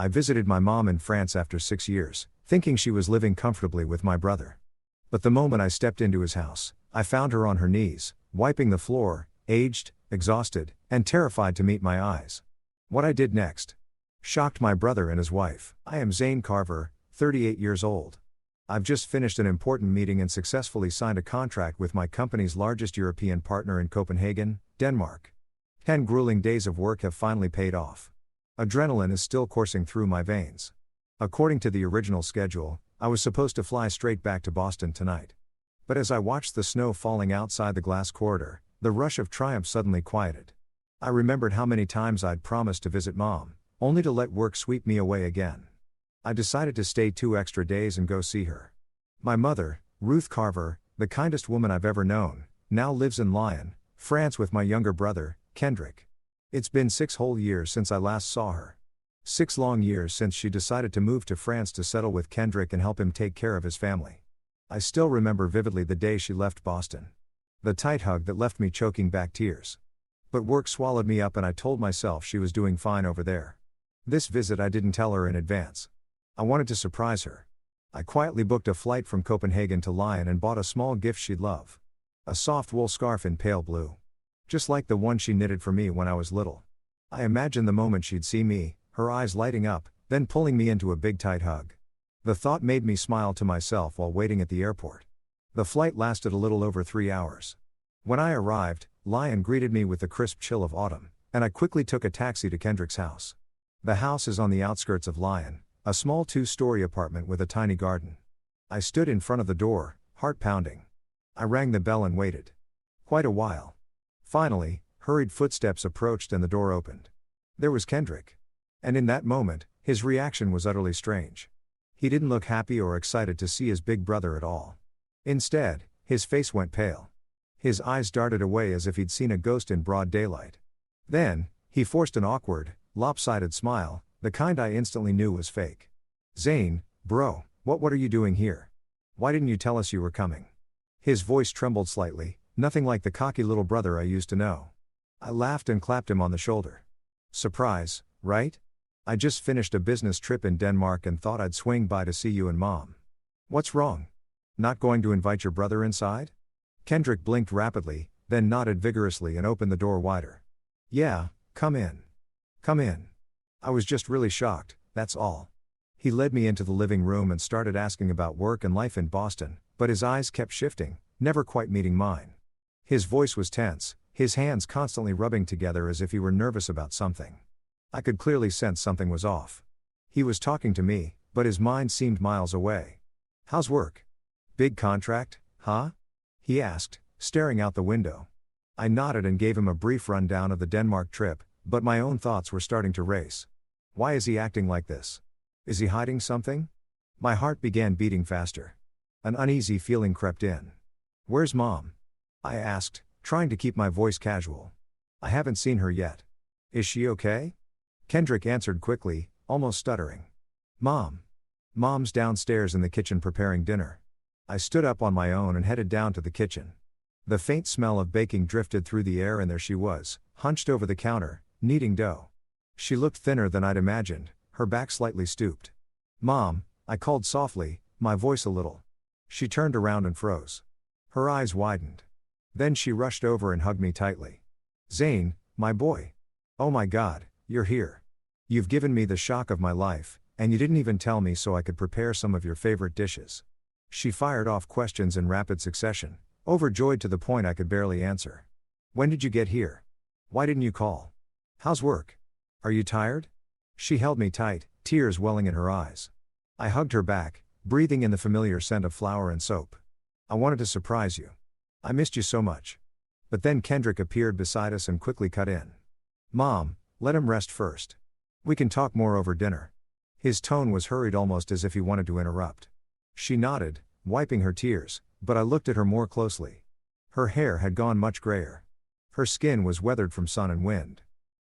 I visited my mom in France after 6 years, thinking she was living comfortably with my brother. But the moment I stepped into his house, I found her on her knees, wiping the floor, aged, exhausted, and terrified to meet my eyes. What I did next shocked my brother and his wife. I am Zayn Carver, 38 years old. I've just finished an important meeting and successfully signed a contract with my company's largest European partner in Copenhagen, Denmark. 10 grueling days of work have finally paid off. Adrenaline is still coursing through my veins. According to the original schedule, I was supposed to fly straight back to Boston tonight. But as I watched the snow falling outside the glass corridor, the rush of triumph suddenly quieted. I remembered how many times I'd promised to visit Mom, only to let work sweep me away again. I decided to stay 2 extra days and go see her. My mother, Ruth Carver, the kindest woman I've ever known, now lives in Lyon, France with my younger brother, Kendrick. It's been 6 whole years since I last saw her. 6 long years since she decided to move to France to settle with Kendrick and help him take care of his family. I still remember vividly the day she left Boston. The tight hug that left me choking back tears. But work swallowed me up and I told myself she was doing fine over there. This visit I didn't tell her in advance. I wanted to surprise her. I quietly booked a flight from Copenhagen to Lyon and bought a small gift she'd love. A soft wool scarf in pale blue. Just like the one she knitted for me when I was little. I imagined the moment she'd see me, her eyes lighting up, then pulling me into a big tight hug. The thought made me smile to myself while waiting at the airport. The flight lasted a little over 3 hours. When I arrived, Lyon greeted me with the crisp chill of autumn, and I quickly took a taxi to Kendrick's house. The house is on the outskirts of Lyon, a small 2-story apartment with a tiny garden. I stood in front of the door, heart pounding. I rang the bell and waited. Quite a while. Finally, hurried footsteps approached and the door opened. There was Kendrick. And in that moment, his reaction was utterly strange. He didn't look happy or excited to see his big brother at all. Instead, his face went pale. His eyes darted away as if he'd seen a ghost in broad daylight. Then, he forced an awkward, lopsided smile, the kind I instantly knew was fake. "Zayn, bro, what are you doing here? Why didn't you tell us you were coming?" His voice trembled slightly, nothing like the cocky little brother I used to know. I laughed and clapped him on the shoulder. "Surprise, right? I just finished a business trip in Denmark and thought I'd swing by to see you and Mom. What's wrong? Not going to invite your brother inside?" Kendrick blinked rapidly, then nodded vigorously and opened the door wider. "Yeah, come in. Come in. I was just really shocked, that's all." He led me into the living room and started asking about work and life in Boston, but his eyes kept shifting, never quite meeting mine. His voice was tense, his hands constantly rubbing together as if he were nervous about something. I could clearly sense something was off. He was talking to me, but his mind seemed miles away. "How's work? Big contract, huh?" he asked, staring out the window. I nodded and gave him a brief rundown of the Denmark trip, but my own thoughts were starting to race. Why is he acting like this? Is he hiding something? My heart began beating faster. An uneasy feeling crept in. "Where's Mom?" I asked, trying to keep my voice casual. "I haven't seen her yet. Is she okay?" Kendrick answered quickly, almost stuttering. Mom's downstairs in the kitchen preparing dinner." I stood up on my own and headed down to the kitchen. The faint smell of baking drifted through the air and there she was, hunched over the counter, kneading dough. She looked thinner than I'd imagined, her back slightly stooped. "Mom," I called softly, my voice a little. She turned around and froze. Her eyes widened. Then she rushed over and hugged me tightly. "Zayn, my boy. Oh my God, you're here. You've given me the shock of my life, and you didn't even tell me so I could prepare some of your favorite dishes." She fired off questions in rapid succession, overjoyed to the point I could barely answer. "When did you get here? Why didn't you call? How's work? Are you tired?" She held me tight, tears welling in her eyes. I hugged her back, breathing in the familiar scent of flour and soap. "I wanted to surprise you. I missed you so much." But then Kendrick appeared beside us and quickly cut in. "Mom, let him rest first. We can talk more over dinner." His tone was hurried, almost as if he wanted to interrupt. She nodded, wiping her tears, but I looked at her more closely. Her hair had gone much grayer. Her skin was weathered from sun and wind.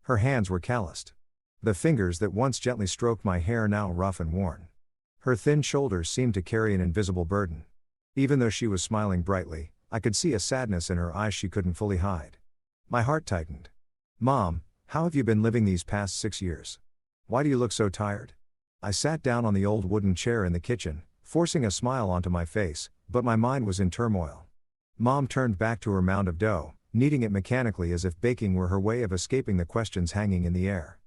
Her hands were calloused. The fingers that once gently stroked my hair now rough and worn. Her thin shoulders seemed to carry an invisible burden. Even though she was smiling brightly, I could see a sadness in her eyes she couldn't fully hide. My heart tightened. "Mom, how have you been living these past 6 years? Why do you look so tired?" I sat down on the old wooden chair in the kitchen, forcing a smile onto my face, but my mind was in turmoil. Mom turned back to her mound of dough, kneading it mechanically as if baking were her way of escaping the questions hanging in the air.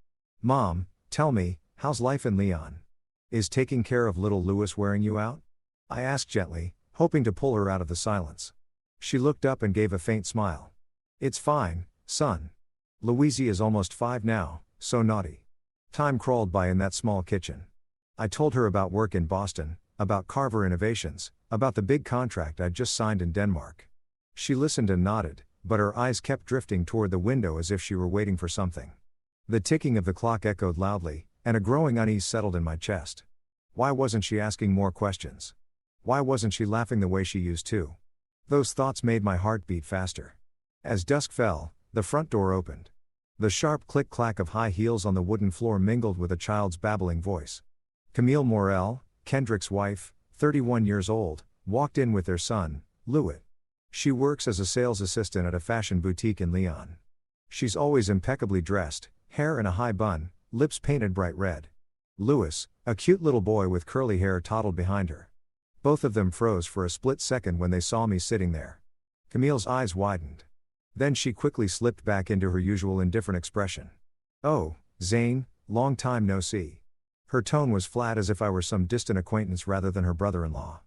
Mom, tell me, how's life in Lyon? Is taking care of little Louis wearing you out? I asked gently, hoping to pull her out of the silence. She looked up and gave a faint smile. It's fine, son. Louisie is almost 5 now, so naughty. Time crawled by in that small kitchen. I told her about work in Boston, about Carver Innovations, about the big contract I'd just signed in Denmark. She listened and nodded, but her eyes kept drifting toward the window as if she were waiting for something. The ticking of the clock echoed loudly, and a growing unease settled in my chest. Why wasn't she asking more questions? Why wasn't she laughing the way she used to? Those thoughts made my heart beat faster. As dusk fell, the front door opened. The sharp click-clack of high heels on the wooden floor mingled with a child's babbling voice. Camille Morel, Kendrick's wife, 31 years old, walked in with their son, Louis. She works as a sales assistant at a fashion boutique in Lyon. She's always impeccably dressed, hair in a high bun, lips painted bright red. Louis, a cute little boy with curly hair, toddled behind her. Both of them froze for a split second when they saw me sitting there. Camille's eyes widened. Then she quickly slipped back into her usual indifferent expression. Oh, Zayn, long time no see. Her tone was flat as if I were some distant acquaintance rather than her brother-in-law.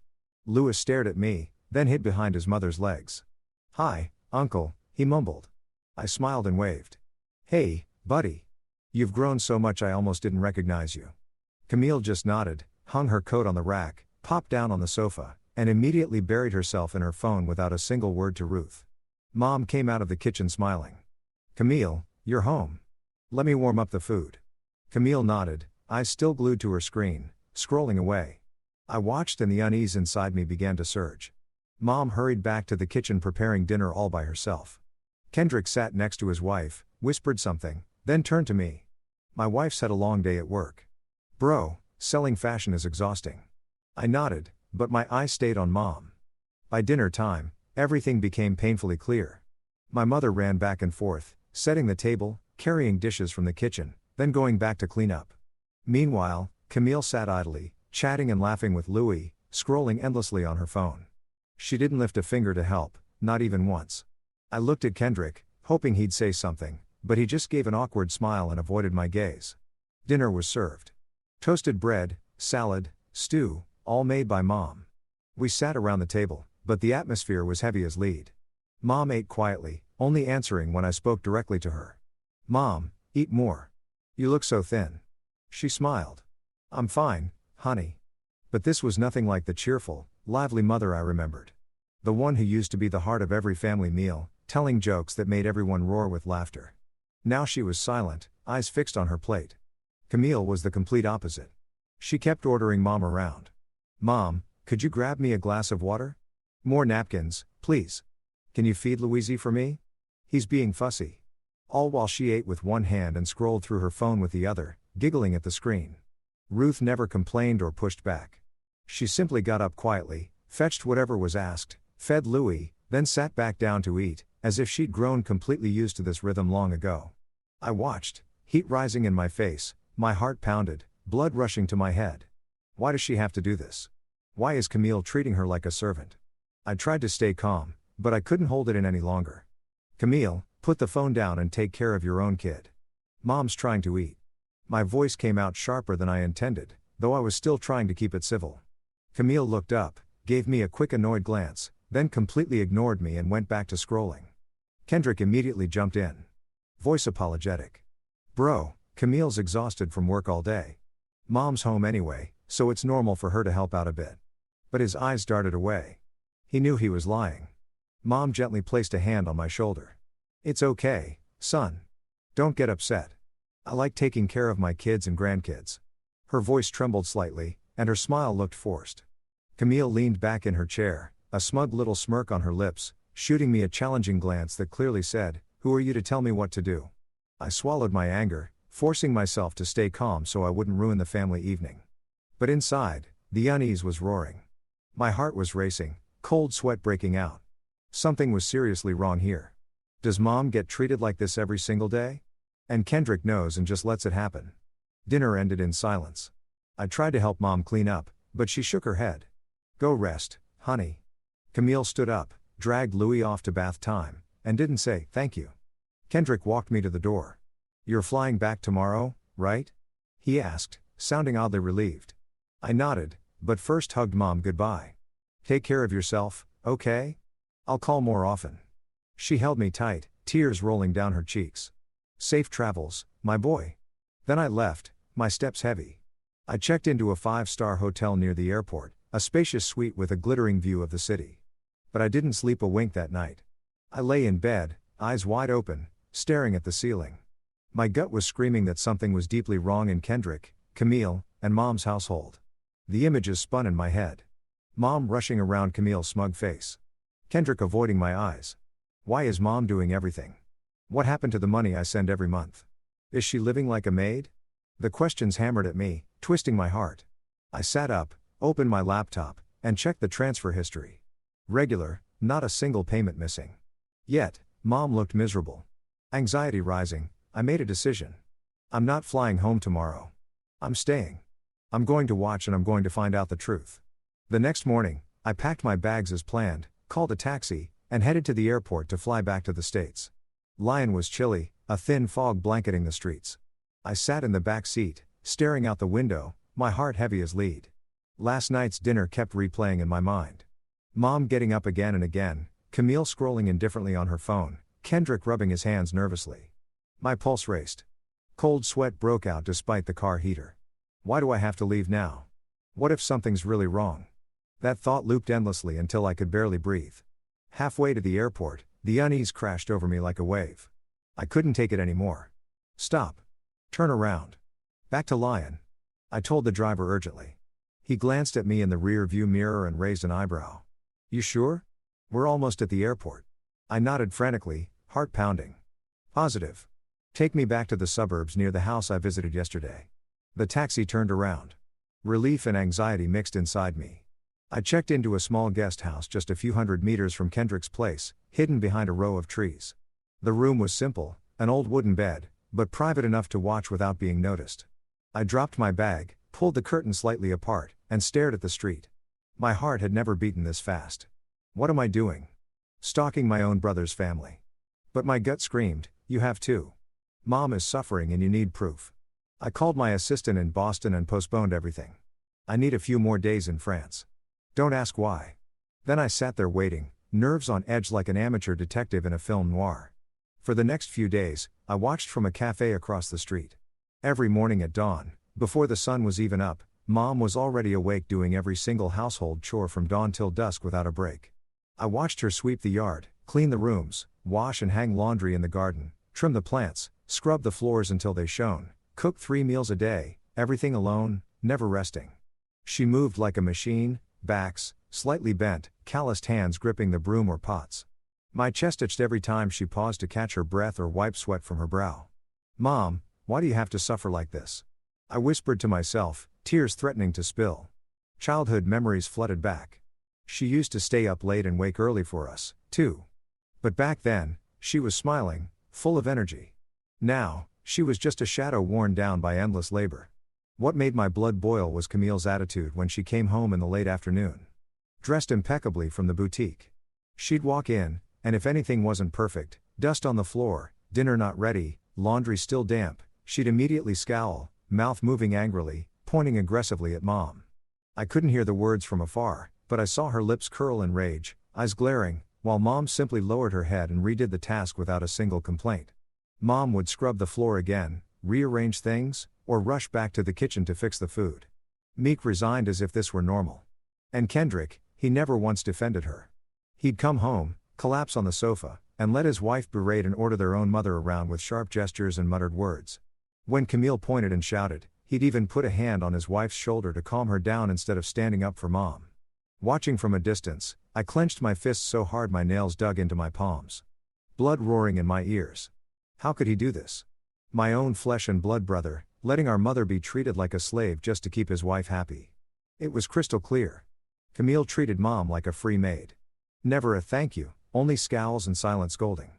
Louis stared at me, then hid behind his mother's legs. Hi, uncle, he mumbled. I smiled and waved. Hey, buddy. You've grown so much I almost didn't recognize you. Camille just nodded, hung her coat on the rack, popped down on the sofa, and immediately buried herself in her phone without a single word to Ruth. Mom came out of the kitchen smiling. Camille, you're home. Let me warm up the food. Camille nodded, eyes still glued to her screen, scrolling away. I watched and the unease inside me began to surge. Mom hurried back to the kitchen preparing dinner all by herself. Kendrick sat next to his wife, whispered something, then turned to me. My wife's had a long day at work. Bro, selling fashion is exhausting. I nodded, but my eyes stayed on Mom. By dinner time, everything became painfully clear. My mother ran back and forth, setting the table, carrying dishes from the kitchen, then going back to clean up. Meanwhile, Camille sat idly, chatting and laughing with Louis, scrolling endlessly on her phone. She didn't lift a finger to help, not even once. I looked at Kendrick, hoping he'd say something, but he just gave an awkward smile and avoided my gaze. Dinner was served. Toasted bread, salad, stew, all made by Mom. We sat around the table, but the atmosphere was heavy as lead. Mom ate quietly, only answering when I spoke directly to her. Mom, eat more. You look so thin. She smiled. I'm fine, honey. But this was nothing like the cheerful, lively mother I remembered. The one who used to be the heart of every family meal, telling jokes that made everyone roar with laughter. Now she was silent, eyes fixed on her plate. Camille was the complete opposite. She kept ordering Mom around. Mom, could you grab me a glass of water? More napkins, please. Can you feed Louisie for me? He's being fussy. All while she ate with one hand and scrolled through her phone with the other, giggling at the screen. Ruth never complained or pushed back. She simply got up quietly, fetched whatever was asked, fed Louis, then sat back down to eat, as if she'd grown completely used to this rhythm long ago. I watched, heat rising in my face, my heart pounded, blood rushing to my head. Why does she have to do this? Why is Camille treating her like a servant? I tried to stay calm, but I couldn't hold it in any longer. Camille, put the phone down and take care of your own kid. Mom's trying to eat. My voice came out sharper than I intended, though I was still trying to keep it civil. Camille looked up, gave me a quick annoyed glance, then completely ignored me and went back to scrolling. Kendrick immediately jumped in. Voice apologetic. Bro, Camille's exhausted from work all day. Mom's home anyway, so it's normal for her to help out a bit. But his eyes darted away. He knew he was lying. Mom gently placed a hand on my shoulder. It's okay, son. Don't get upset. I like taking care of my kids and grandkids. Her voice trembled slightly, and her smile looked forced. Camille leaned back in her chair, a smug little smirk on her lips, shooting me a challenging glance that clearly said, "Who are you to tell me what to do?" I swallowed my anger, forcing myself to stay calm so I wouldn't ruin the family evening. But inside, the unease was roaring. My heart was racing, cold sweat breaking out. Something was seriously wrong here. Does Mom get treated like this every single day? And Kendrick knows and just lets it happen. Dinner ended in silence. I tried to help Mom clean up, but she shook her head. Go rest, honey. Camille stood up, dragged Louis off to bath time, and didn't say, thank you. Kendrick walked me to the door. You're flying back tomorrow, right? He asked, sounding oddly relieved. I nodded, but first hugged Mom goodbye. Take care of yourself, okay? I'll call more often. She held me tight, tears rolling down her cheeks. Safe travels, my boy. Then I left, my steps heavy. I checked into a 5-star hotel near the airport, a spacious suite with a glittering view of the city. But I didn't sleep a wink that night. I lay in bed, eyes wide open, staring at the ceiling. My gut was screaming that something was deeply wrong in Kendrick, Camille, and Mom's household. The images spun in my head. Mom rushing around Camille's smug face. Kendrick avoiding my eyes. Why is Mom doing everything? What happened to the money I send every month? Is she living like a maid? The questions hammered at me, twisting my heart. I sat up, opened my laptop, and checked the transfer history. Regular, not a single payment missing. Yet, Mom looked miserable. Anxiety rising, I made a decision. I'm not flying home tomorrow. I'm staying. I'm going to watch and I'm going to find out the truth. The next morning, I packed my bags as planned, called a taxi, and headed to the airport to fly back to the States. Lyon was chilly, a thin fog blanketing the streets. I sat in the back seat, staring out the window, my heart heavy as lead. Last night's dinner kept replaying in my mind. Mom getting up again and again, Camille scrolling indifferently on her phone, Kendrick rubbing his hands nervously. My pulse raced. Cold sweat broke out despite the car heater. Why do I have to leave now? What if something's really wrong? That thought looped endlessly until I could barely breathe. Halfway to the airport, the unease crashed over me like a wave. I couldn't take it anymore. Stop. Turn around. Back to Lyon. I told the driver urgently. He glanced at me in the rear view mirror and raised an eyebrow. You sure? We're almost at the airport. I nodded frantically, heart pounding. Positive. Take me back to the suburbs near the house I visited yesterday. The taxi turned around. Relief and anxiety mixed inside me. I checked into a small guest house just a few hundred meters from Kendrick's place, hidden behind a row of trees. The room was simple, an old wooden bed, but private enough to watch without being noticed. I dropped my bag, pulled the curtain slightly apart, and stared at the street. My heart had never beaten this fast. What am I doing? Stalking my own brother's family. But my gut screamed, you have too. Mom is suffering and you need proof. I called my assistant in Boston and postponed everything. I need a few more days in France. Don't ask why. Then I sat there waiting, nerves on edge like an amateur detective in a film noir. For the next few days, I watched from a cafe across the street. Every morning at dawn, before the sun was even up, Mom was already awake doing every single household chore from dawn till dusk without a break. I watched her sweep the yard, clean the rooms, wash and hang laundry in the garden, trim the plants, scrub the floors until they shone, cook 3 meals a day, everything alone, never resting. She moved like a machine, backs, slightly bent, calloused hands gripping the broom or pots. My chest itched every time she paused to catch her breath or wipe sweat from her brow. Mom, why do you have to suffer like this? I whispered to myself, tears threatening to spill. Childhood memories flooded back. She used to stay up late and wake early for us, too. But back then, she was smiling, full of energy. Now, she was just a shadow worn down by endless labor. What made my blood boil was Camille's attitude when she came home in the late afternoon. Dressed impeccably from the boutique. She'd walk in, and if anything wasn't perfect, dust on the floor, dinner not ready, laundry still damp, she'd immediately scowl, mouth moving angrily, pointing aggressively at Mom. I couldn't hear the words from afar, but I saw her lips curl in rage, eyes glaring, while Mom simply lowered her head and redid the task without a single complaint. Mom would scrub the floor again, rearrange things, or rush back to the kitchen to fix the food. Meek resigned as if this were normal. And Kendrick, he never once defended her. He'd come home, collapse on the sofa, and let his wife berate and order their own mother around with sharp gestures and muttered words. When Camille pointed and shouted, he'd even put a hand on his wife's shoulder to calm her down instead of standing up for Mom. Watching from a distance, I clenched my fists so hard my nails dug into my palms. Blood roaring in my ears. How could he do this? My own flesh and blood brother, letting our mother be treated like a slave just to keep his wife happy. It was crystal clear. Camille treated Mom like a free maid. Never a thank you, only scowls and silent scolding.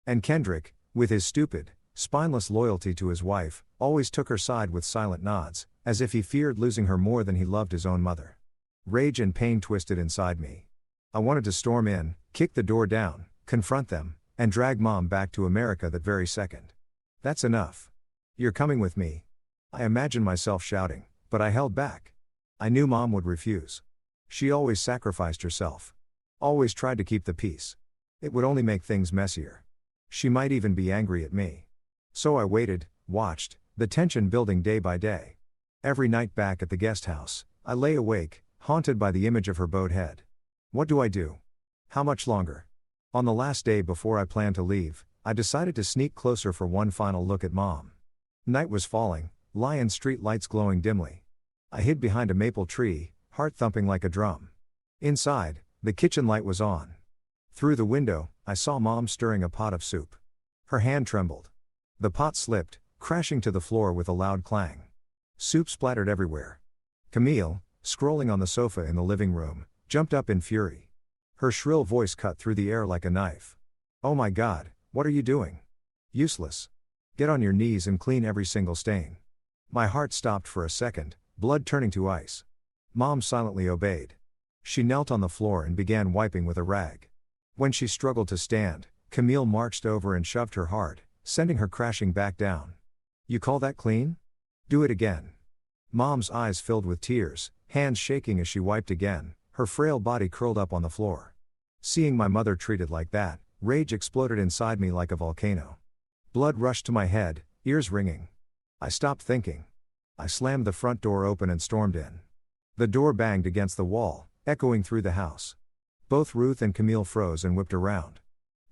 And Kendrick, with his stupid, spineless loyalty to his wife, always took her side with silent nods, as if he feared losing her more than he loved his own mother. Rage and pain twisted inside me. I wanted to storm in, kick the door down, confront them, and drag Mom back to America that very second. That's enough. You're coming with me. I imagined myself shouting, but I held back. I knew Mom would refuse. She always sacrificed herself. Always tried to keep the peace. It would only make things messier. She might even be angry at me. So I waited, watched, the tension building day by day. Every night back at the guest house, I lay awake, haunted by the image of her bowed head. What do I do? How much longer? On the last day before I planned to leave, I decided to sneak closer for one final look at Mom. Night was falling, Lyon street lights glowing dimly. I hid behind a maple tree, heart thumping like a drum. Inside, the kitchen light was on. Through the window, I saw Mom stirring a pot of soup. Her hand trembled. The pot slipped, crashing to the floor with a loud clang. Soup splattered everywhere. Camille, scrolling on the sofa in the living room, jumped up in fury. Her shrill voice cut through the air like a knife. "Oh my God, what are you doing? Useless. Get on your knees and clean every single stain." My heart stopped for a second, blood turning to ice. Mom silently obeyed. She knelt on the floor and began wiping with a rag. When she struggled to stand, Camille marched over and shoved her hard, sending her crashing back down. "You call that clean? Do it again." Mom's eyes filled with tears, hands shaking as she wiped again, her frail body curled up on the floor. Seeing my mother treated like that, rage exploded inside me like a volcano. Blood rushed to my head, ears ringing. I stopped thinking. I slammed the front door open and stormed in. The door banged against the wall, echoing through the house. Both Ruth and Camille froze and whipped around.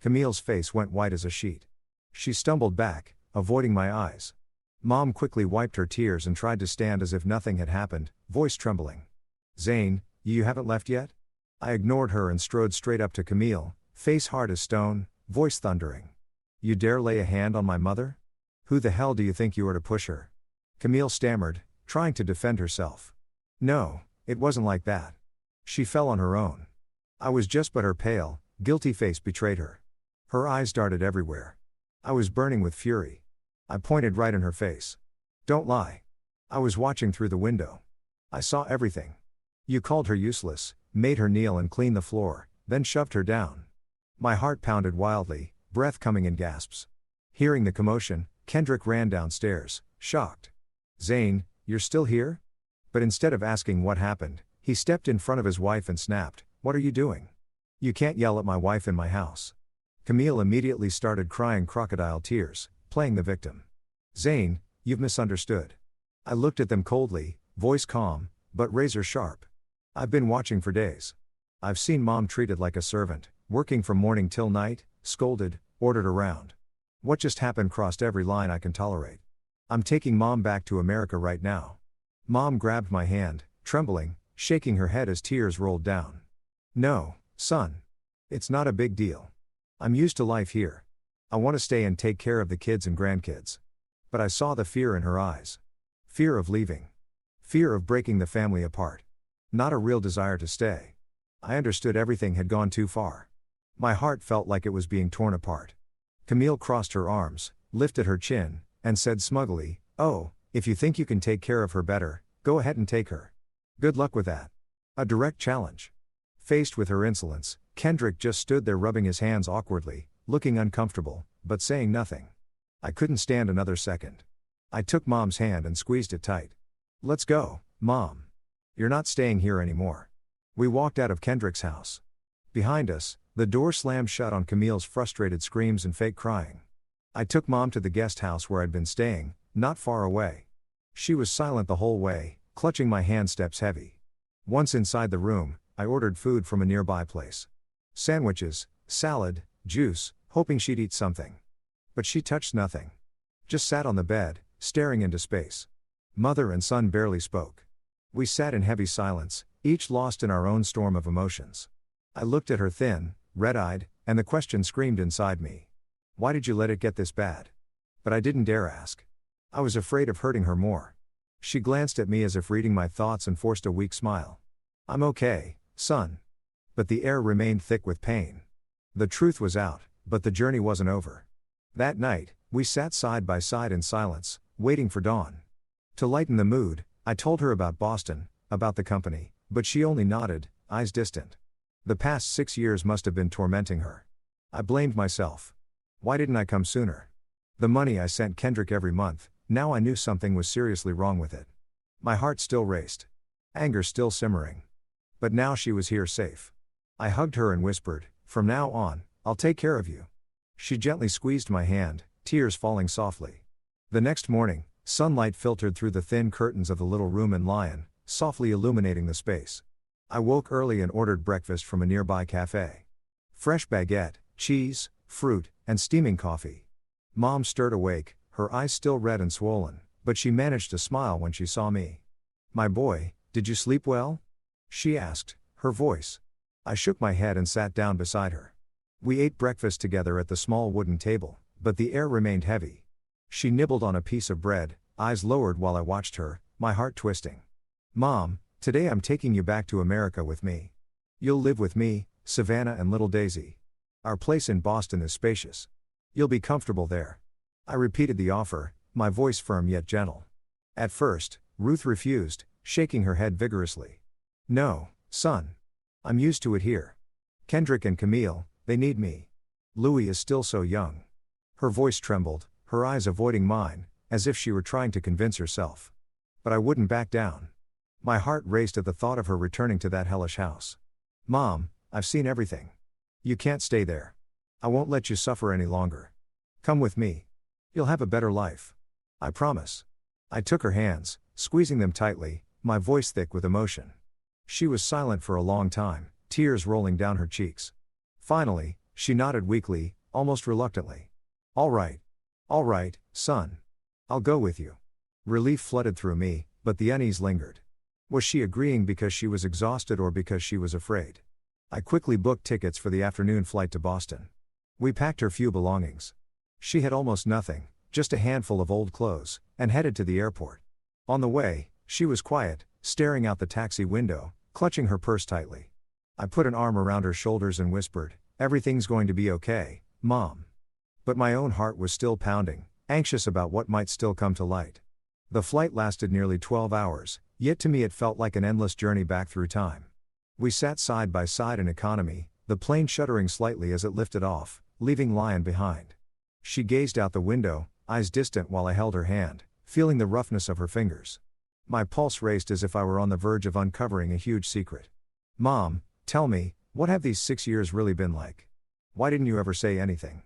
Camille's face went white as a sheet. She stumbled back, avoiding my eyes. Mom quickly wiped her tears and tried to stand as if nothing had happened, voice trembling. "Zayn, you haven't left yet?" I ignored her and strode straight up to Camille, face hard as stone, voice thundering. "You dare lay a hand on my mother? Who the hell do you think you are to push her?" Camille stammered, trying to defend herself. "No, it wasn't like that. She fell on her own. I was just but her pale, guilty face betrayed her." Her eyes darted everywhere. I was burning with fury. I pointed right in her face. "Don't lie. I was watching through the window. I saw everything. You called her useless, made her kneel and clean the floor, then shoved her down." My heart pounded wildly, breath coming in gasps. Hearing the commotion, Kendrick ran downstairs, shocked. "Zayn, you're still here?" But instead of asking what happened, he stepped in front of his wife and snapped, "What are you doing? You can't yell at my wife in my house." Camille immediately started crying crocodile tears, playing the victim. "Zayn, you've misunderstood." I looked at them coldly, voice calm, but razor sharp. "I've been watching for days. I've seen Mom treated like a servant, working from morning till night, scolded, ordered around. What just happened crossed every line I can tolerate. I'm taking Mom back to America right now." Mom grabbed my hand, trembling, shaking her head as tears rolled down. "No, son. It's not a big deal. I'm used to life here. I want to stay and take care of the kids and grandkids." But I saw the fear in her eyes. Fear of leaving. Fear of breaking the family apart. Not a real desire to stay. I understood everything had gone too far. My heart felt like it was being torn apart. Camille crossed her arms, lifted her chin, and said smugly, "Oh, if you think you can take care of her better, go ahead and take her. Good luck with that." A direct challenge. Faced with her insolence, Kendrick just stood there rubbing his hands awkwardly, looking uncomfortable, but saying nothing. I couldn't stand another second. I took Mom's hand and squeezed it tight. "Let's go, Mom. You're not staying here anymore." We walked out of Kendrick's house. Behind us, the door slammed shut on Camille's frustrated screams and fake crying. I took Mom to the guest house where I'd been staying, not far away. She was silent the whole way, clutching my hand steps heavy. Once inside the room, I ordered food from a nearby place. Sandwiches, salad, juice, hoping she'd eat something. But she touched nothing. Just sat on the bed, staring into space. Mother and son barely spoke. We sat in heavy silence, each lost in our own storm of emotions. I looked at her thin, red-eyed, and the question screamed inside me. Why did you let it get this bad? But I didn't dare ask. I was afraid of hurting her more. She glanced at me as if reading my thoughts and forced a weak smile. "I'm okay, son." But the air remained thick with pain. The truth was out, but the journey wasn't over. That night, we sat side by side in silence, waiting for dawn. To lighten the mood, I told her about Boston, about the company, but she only nodded, eyes distant. The past 6 years must have been tormenting her. I blamed myself. Why didn't I come sooner? The money I sent Kendrick every month, now I knew something was seriously wrong with it. My heart still raced. Anger still simmering. But now she was here safe. I hugged her and whispered, "From now on, I'll take care of you." She gently squeezed my hand, tears falling softly. The next morning, sunlight filtered through the thin curtains of the little room in Lyon, softly illuminating the space. I woke early and ordered breakfast from a nearby cafe. Fresh baguette, cheese, fruit, and steaming coffee. Mom stirred awake, her eyes still red and swollen, but she managed to smile when she saw me. "My boy, did you sleep well?" she asked, her voice. I shook my head and sat down beside her. We ate breakfast together at the small wooden table, but the air remained heavy. She nibbled on a piece of bread, eyes lowered while I watched her, my heart twisting. "Mom, today I'm taking you back to America with me. You'll live with me, Savannah and little Daisy. Our place in Boston is spacious. You'll be comfortable there." I repeated the offer, my voice firm yet gentle. At first, Ruth refused, shaking her head vigorously. "No, son. I'm used to it here. Kendrick and Camille, they need me. Louis is still so young." Her voice trembled, her eyes avoiding mine, as if she were trying to convince herself. But I wouldn't back down. My heart raced at the thought of her returning to that hellish house. "Mom, I've seen everything. You can't stay there. I won't let you suffer any longer. Come with me. You'll have a better life. I promise." I took her hands, squeezing them tightly, my voice thick with emotion. She was silent for a long time, tears rolling down her cheeks. Finally, she nodded weakly, almost reluctantly. All right, son. I'll go with you." Relief flooded through me, but the unease lingered. Was she agreeing because she was exhausted or because she was afraid? I quickly booked tickets for the afternoon flight to Boston. We packed her few belongings. She had almost nothing, just a handful of old clothes, and headed to the airport. On the way, she was quiet, staring out the taxi window, clutching her purse tightly. I put an arm around her shoulders and whispered, "Everything's going to be okay, Mom." But my own heart was still pounding, anxious about what might still come to light. The flight lasted nearly 12 hours, yet to me it felt like an endless journey back through time. We sat side by side in economy, the plane shuddering slightly as it lifted off, leaving Lyon behind. She gazed out the window, eyes distant while I held her hand, feeling the roughness of her fingers. My pulse raced as if I were on the verge of uncovering a huge secret. "Mom, tell me, what have these 6 years really been like? Why didn't you ever say anything?"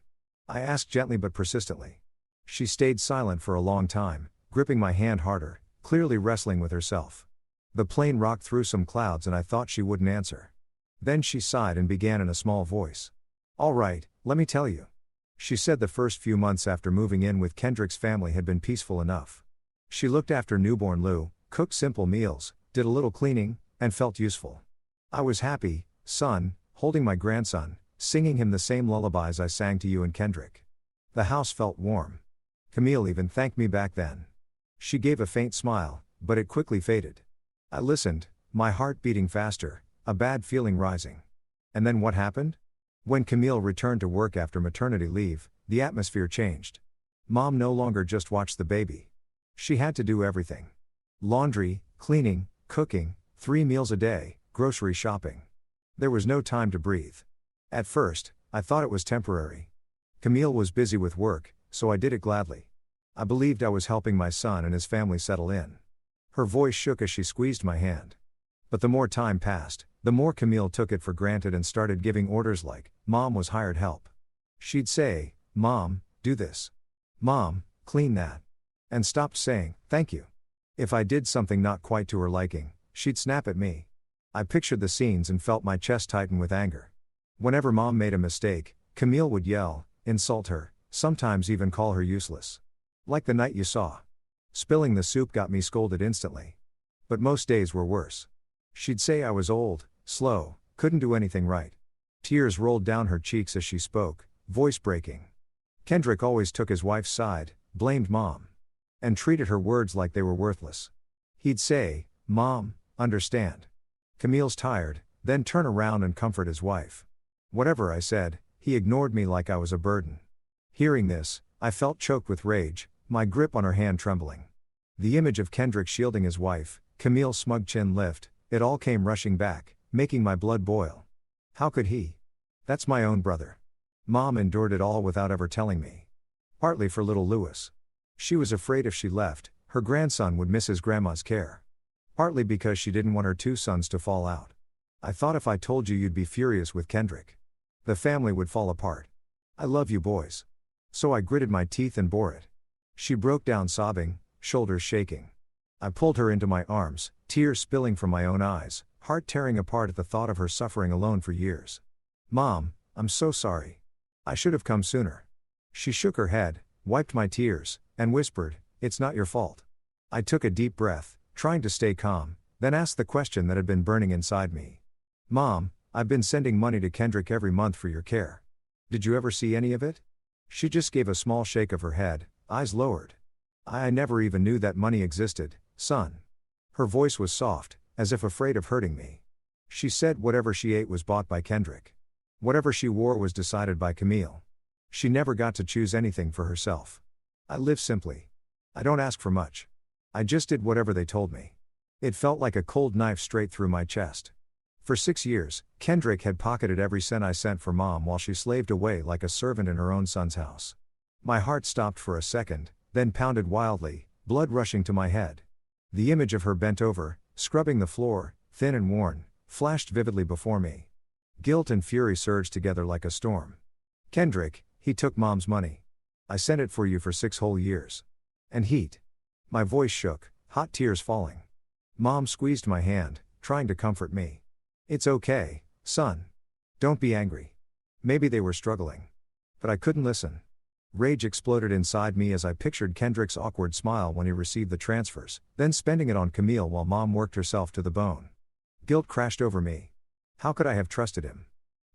I asked gently but persistently. She stayed silent for a long time, gripping my hand harder, clearly wrestling with herself. The plane rocked through some clouds and I thought she wouldn't answer. Then she sighed and began in a small voice. "All right, let me tell you." She said the first few months after moving in with Kendrick's family had been peaceful enough. She looked after newborn Lou, cooked simple meals, did a little cleaning, and felt useful. "I was happy, son, holding my grandson, singing him the same lullabies I sang to you and Kendrick. The house felt warm. Camille even thanked me back then." She gave a faint smile, but it quickly faded. I listened, my heart beating faster, a bad feeling rising. And then what happened? When Camille returned to work after maternity leave, the atmosphere changed. Mom no longer just watched the baby. She had to do everything. Laundry, cleaning, cooking, 3 meals a day, grocery shopping. There was no time to breathe. At first, I thought it was temporary. Camille was busy with work, so I did it gladly. I believed I was helping my son and his family settle in. Her voice shook as she squeezed my hand. But the more time passed, the more Camille took it for granted and started giving orders like, Mom was hired help. She'd say, "Mom, do this. Mom, clean that." And stopped saying, "Thank you." If I did something not quite to her liking, she'd snap at me. I pictured the scenes and felt my chest tighten with anger. Whenever Mom made a mistake, Camille would yell, insult her, sometimes even call her useless. Like the night you saw. Spilling the soup got me scolded instantly. But most days were worse. She'd say I was old, slow, couldn't do anything right. Tears rolled down her cheeks as she spoke, voice breaking. Kendrick always took his wife's side, blamed Mom. And treated her words like they were worthless. He'd say, "Mom, understand. Camille's tired," then turn around and comfort his wife. Whatever I said, he ignored me like I was a burden. Hearing this, I felt choked with rage, my grip on her hand trembling. The image of Kendrick shielding his wife, Camille's smug chin lift, it all came rushing back, making my blood boil. How could he? That's my own brother. Mom endured it all without ever telling me. Partly for little Louis. She was afraid if she left, her grandson would miss his grandma's care. Partly because she didn't want her two sons to fall out. I thought if I told you you'd be furious with Kendrick. The family would fall apart. I love you boys. So I gritted my teeth and bore it. She broke down sobbing, shoulders shaking. I pulled her into my arms, tears spilling from my own eyes, heart tearing apart at the thought of her suffering alone for years. Mom, I'm so sorry. I should have come sooner. She shook her head, wiped my tears, and whispered, "It's not your fault." I took a deep breath, trying to stay calm, then asked the question that had been burning inside me. Mom, I've been sending money to Kendrick every month for your care. Did you ever see any of it? She just gave a small shake of her head, eyes lowered. I never even knew that money existed, son. Her voice was soft, as if afraid of hurting me. She said whatever she ate was bought by Kendrick. Whatever she wore was decided by Camille. She never got to choose anything for herself. I live simply. I don't ask for much. I just did whatever they told me. It felt like a cold knife straight through my chest. For 6 years, Kendrick had pocketed every cent I sent for Mom while she slaved away like a servant in her own son's house. My heart stopped for a second, then pounded wildly, blood rushing to my head. The image of her bent over, scrubbing the floor, thin and worn, flashed vividly before me. Guilt and fury surged together like a storm. Kendrick, he took Mom's money. I sent it for you for 6 whole years. And heat. My voice shook, hot tears falling. Mom squeezed my hand, trying to comfort me. It's okay, son. Don't be angry. Maybe they were struggling. But I couldn't listen. Rage exploded inside me as I pictured Kendrick's awkward smile when he received the transfers, then spending it on Camille while Mom worked herself to the bone. Guilt crashed over me. How could I have trusted him?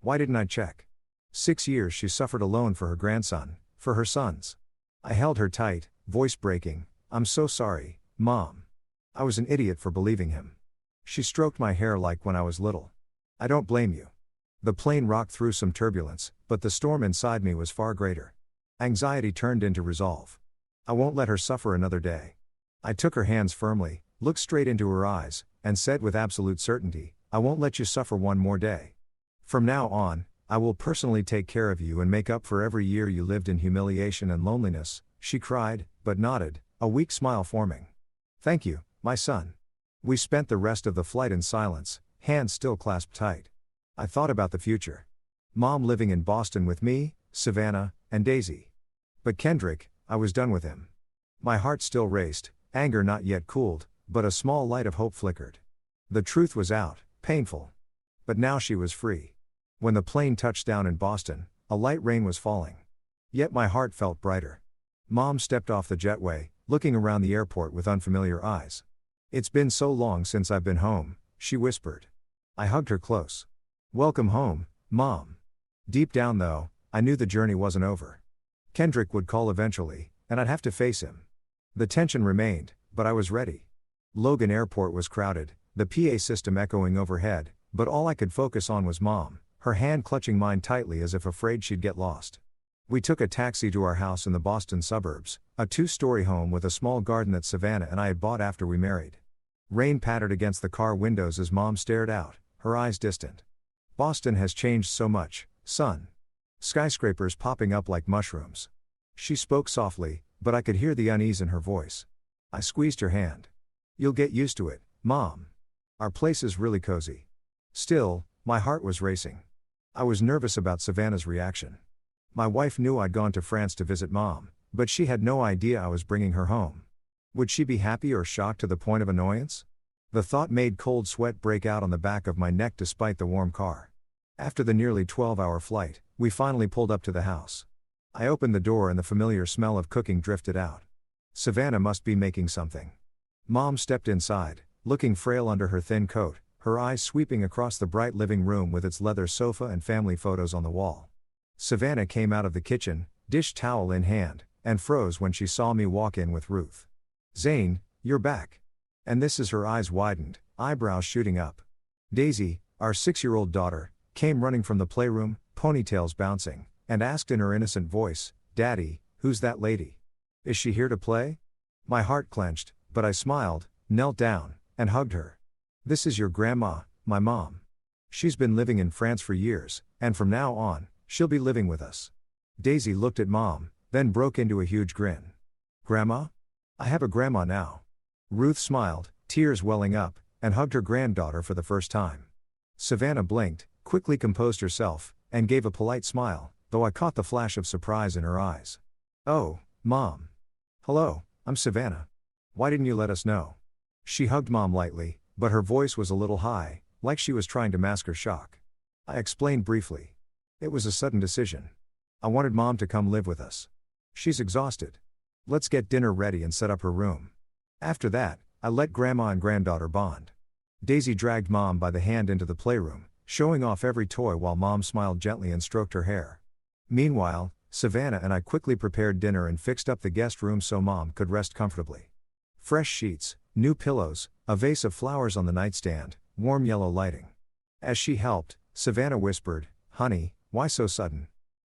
Why didn't I check? 6 years she suffered alone for her grandson, for her sons. I held her tight, voice breaking. I'm so sorry, Mom. I was an idiot for believing him. She stroked my hair like when I was little. I don't blame you. The plane rocked through some turbulence, but the storm inside me was far greater. Anxiety turned into resolve. I won't let her suffer another day. I took her hands firmly, looked straight into her eyes, and said with absolute certainty, I won't let you suffer one more day. From now on, I will personally take care of you and make up for every year you lived in humiliation and loneliness, she cried, but nodded, a weak smile forming. Thank you, my son. We spent the rest of the flight in silence, hands still clasped tight. I thought about the future. Mom living in Boston with me, Savannah, and Daisy. But Kendrick, I was done with him. My heart still raced, anger not yet cooled, but a small light of hope flickered. The truth was out, painful. But now she was free. When the plane touched down in Boston, a light rain was falling. Yet my heart felt brighter. Mom stepped off the jetway, looking around the airport with unfamiliar eyes. It's been so long since I've been home, she whispered. I hugged her close. Welcome home, Mom. Deep down though, I knew the journey wasn't over. Kendrick would call eventually, and I'd have to face him. The tension remained, but I was ready. Logan Airport was crowded, the PA system echoing overhead, but all I could focus on was Mom, her hand clutching mine tightly as if afraid she'd get lost. We took a taxi to our house in the Boston suburbs, a 2-story home with a small garden that Savannah and I had bought after we married. Rain pattered against the car windows as Mom stared out, her eyes distant. Boston has changed so much, son. Skyscrapers popping up like mushrooms. She spoke softly, but I could hear the unease in her voice. I squeezed her hand. You'll get used to it, Mom. Our place is really cozy. Still, my heart was racing. I was nervous about Savannah's reaction. My wife knew I'd gone to France to visit Mom, but she had no idea I was bringing her home. Would she be happy or shocked to the point of annoyance? The thought made cold sweat break out on the back of my neck despite the warm car. After the nearly 12-hour flight, we finally pulled up to the house. I opened the door and the familiar smell of cooking drifted out. Savannah must be making something. Mom stepped inside, looking frail under her thin coat, her eyes sweeping across the bright living room with its leather sofa and family photos on the wall. Savannah came out of the kitchen, dish towel in hand, and froze when she saw me walk in with Ruth. Zayn, you're back. And this as her eyes widened, eyebrows shooting up. Daisy, our 6-year-old daughter, came running from the playroom, ponytails bouncing, and asked in her innocent voice, Daddy, who's that lady? Is she here to play? My heart clenched, But I smiled, knelt down, and hugged her. This is your grandma, my mom. She's been living in France for years, and from now on, she'll be living with us. Daisy looked at Mom, then broke into a huge grin. Grandma? I have a grandma now. Ruth smiled, tears welling up, and hugged her granddaughter for the first time. Savannah blinked, quickly composed herself, and gave a polite smile, though I caught the flash of surprise in her eyes. Oh, Mom. Hello, I'm Savannah. Why didn't you let us know? She hugged Mom lightly, but her voice was a little high, like she was trying to mask her shock. I explained briefly. It was a sudden decision. I wanted Mom to come live with us. She's exhausted. Let's get dinner ready and set up her room. After that, I let Grandma and granddaughter bond. Daisy dragged Mom by the hand into the playroom, showing off every toy while Mom smiled gently and stroked her hair. Meanwhile, Savannah and I quickly prepared dinner and fixed up the guest room so Mom could rest comfortably. Fresh sheets, new pillows, a vase of flowers on the nightstand, warm yellow lighting. As she helped, Savannah whispered, "Honey, why so sudden?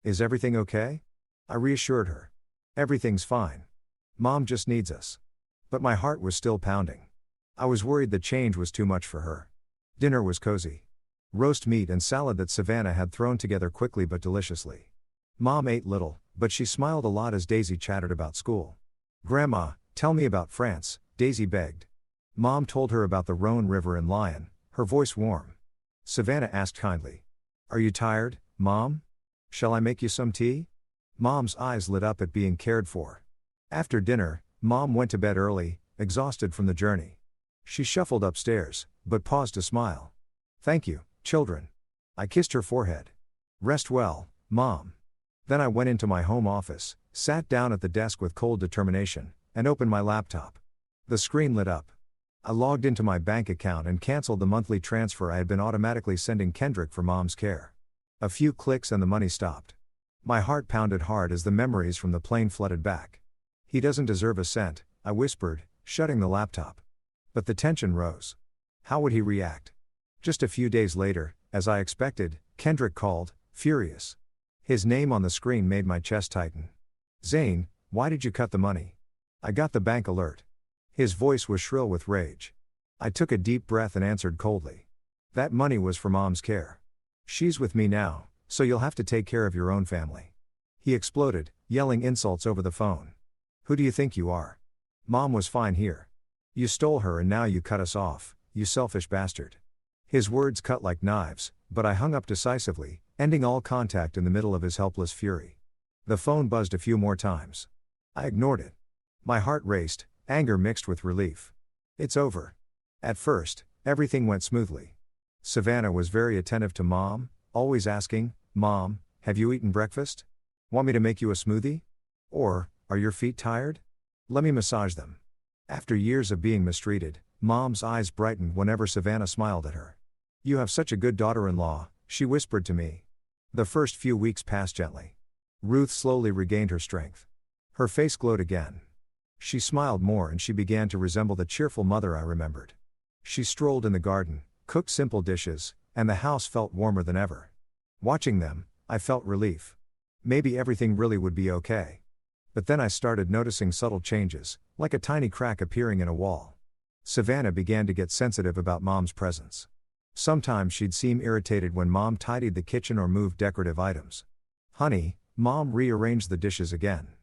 Is everything okay?" I reassured her. "Everything's fine. Mom just needs us." But my heart was still pounding. I was worried the change was too much for her. Dinner was cozy. Roast meat and salad that Savannah had thrown together quickly but deliciously. Mom ate little, but she smiled a lot as Daisy chattered about school. "Grandma, tell me about France," Daisy begged. Mom told her about the Rhone River and Lyon, her voice warm. Savannah asked kindly, "Are you tired, Mom? Shall I make you some tea?" Mom's eyes lit up at being cared for. After dinner, Mom went to bed early, exhausted from the journey. She shuffled upstairs, but paused to smile. "Thank you, children." I kissed her forehead. "Rest well, Mom." Then I went into my home office, sat down at the desk with cold determination, and opened my laptop. The screen lit up. I logged into my bank account and canceled the monthly transfer I had been automatically sending Kendrick for Mom's care. A few clicks and the money stopped. My heart pounded hard as the memories from the plane flooded back. "He doesn't deserve a cent," I whispered, shutting the laptop. But the tension rose. How would he react? Just a few days later, as I expected, Kendrick called, furious. His name on the screen made my chest tighten. "Zayn, why did you cut the money?" I got the bank alert. His voice was shrill with rage. I took a deep breath and answered coldly. "That money was for Mom's care. She's with me now, so you'll have to take care of your own family." He exploded, yelling insults over the phone. "Who do you think you are? Mom was fine here. You stole her and now you cut us off, you selfish bastard." His words cut like knives, but I hung up decisively, ending all contact in the middle of his helpless fury. The phone buzzed a few more times. I ignored it. My heart raced, anger mixed with relief. It's over. At first, everything went smoothly. Savannah was very attentive to Mom, always asking, "Mom, have you eaten breakfast? Want me to make you a smoothie? Or, are your feet tired? Let me massage them." After years of being mistreated, Mom's eyes brightened whenever Savannah smiled at her. "You have such a good daughter-in-law," she whispered to me. The first few weeks passed gently. Ruth slowly regained her strength. Her face glowed again. She smiled more and she began to resemble the cheerful mother I remembered. She strolled in the garden, cooked simple dishes, and the house felt warmer than ever. Watching them, I felt relief. Maybe everything really would be okay. But then I started noticing subtle changes, like a tiny crack appearing in a wall. Savannah began to get sensitive about Mom's presence. Sometimes she'd seem irritated when Mom tidied the kitchen or moved decorative items. "Honey, Mom rearranged the dishes again.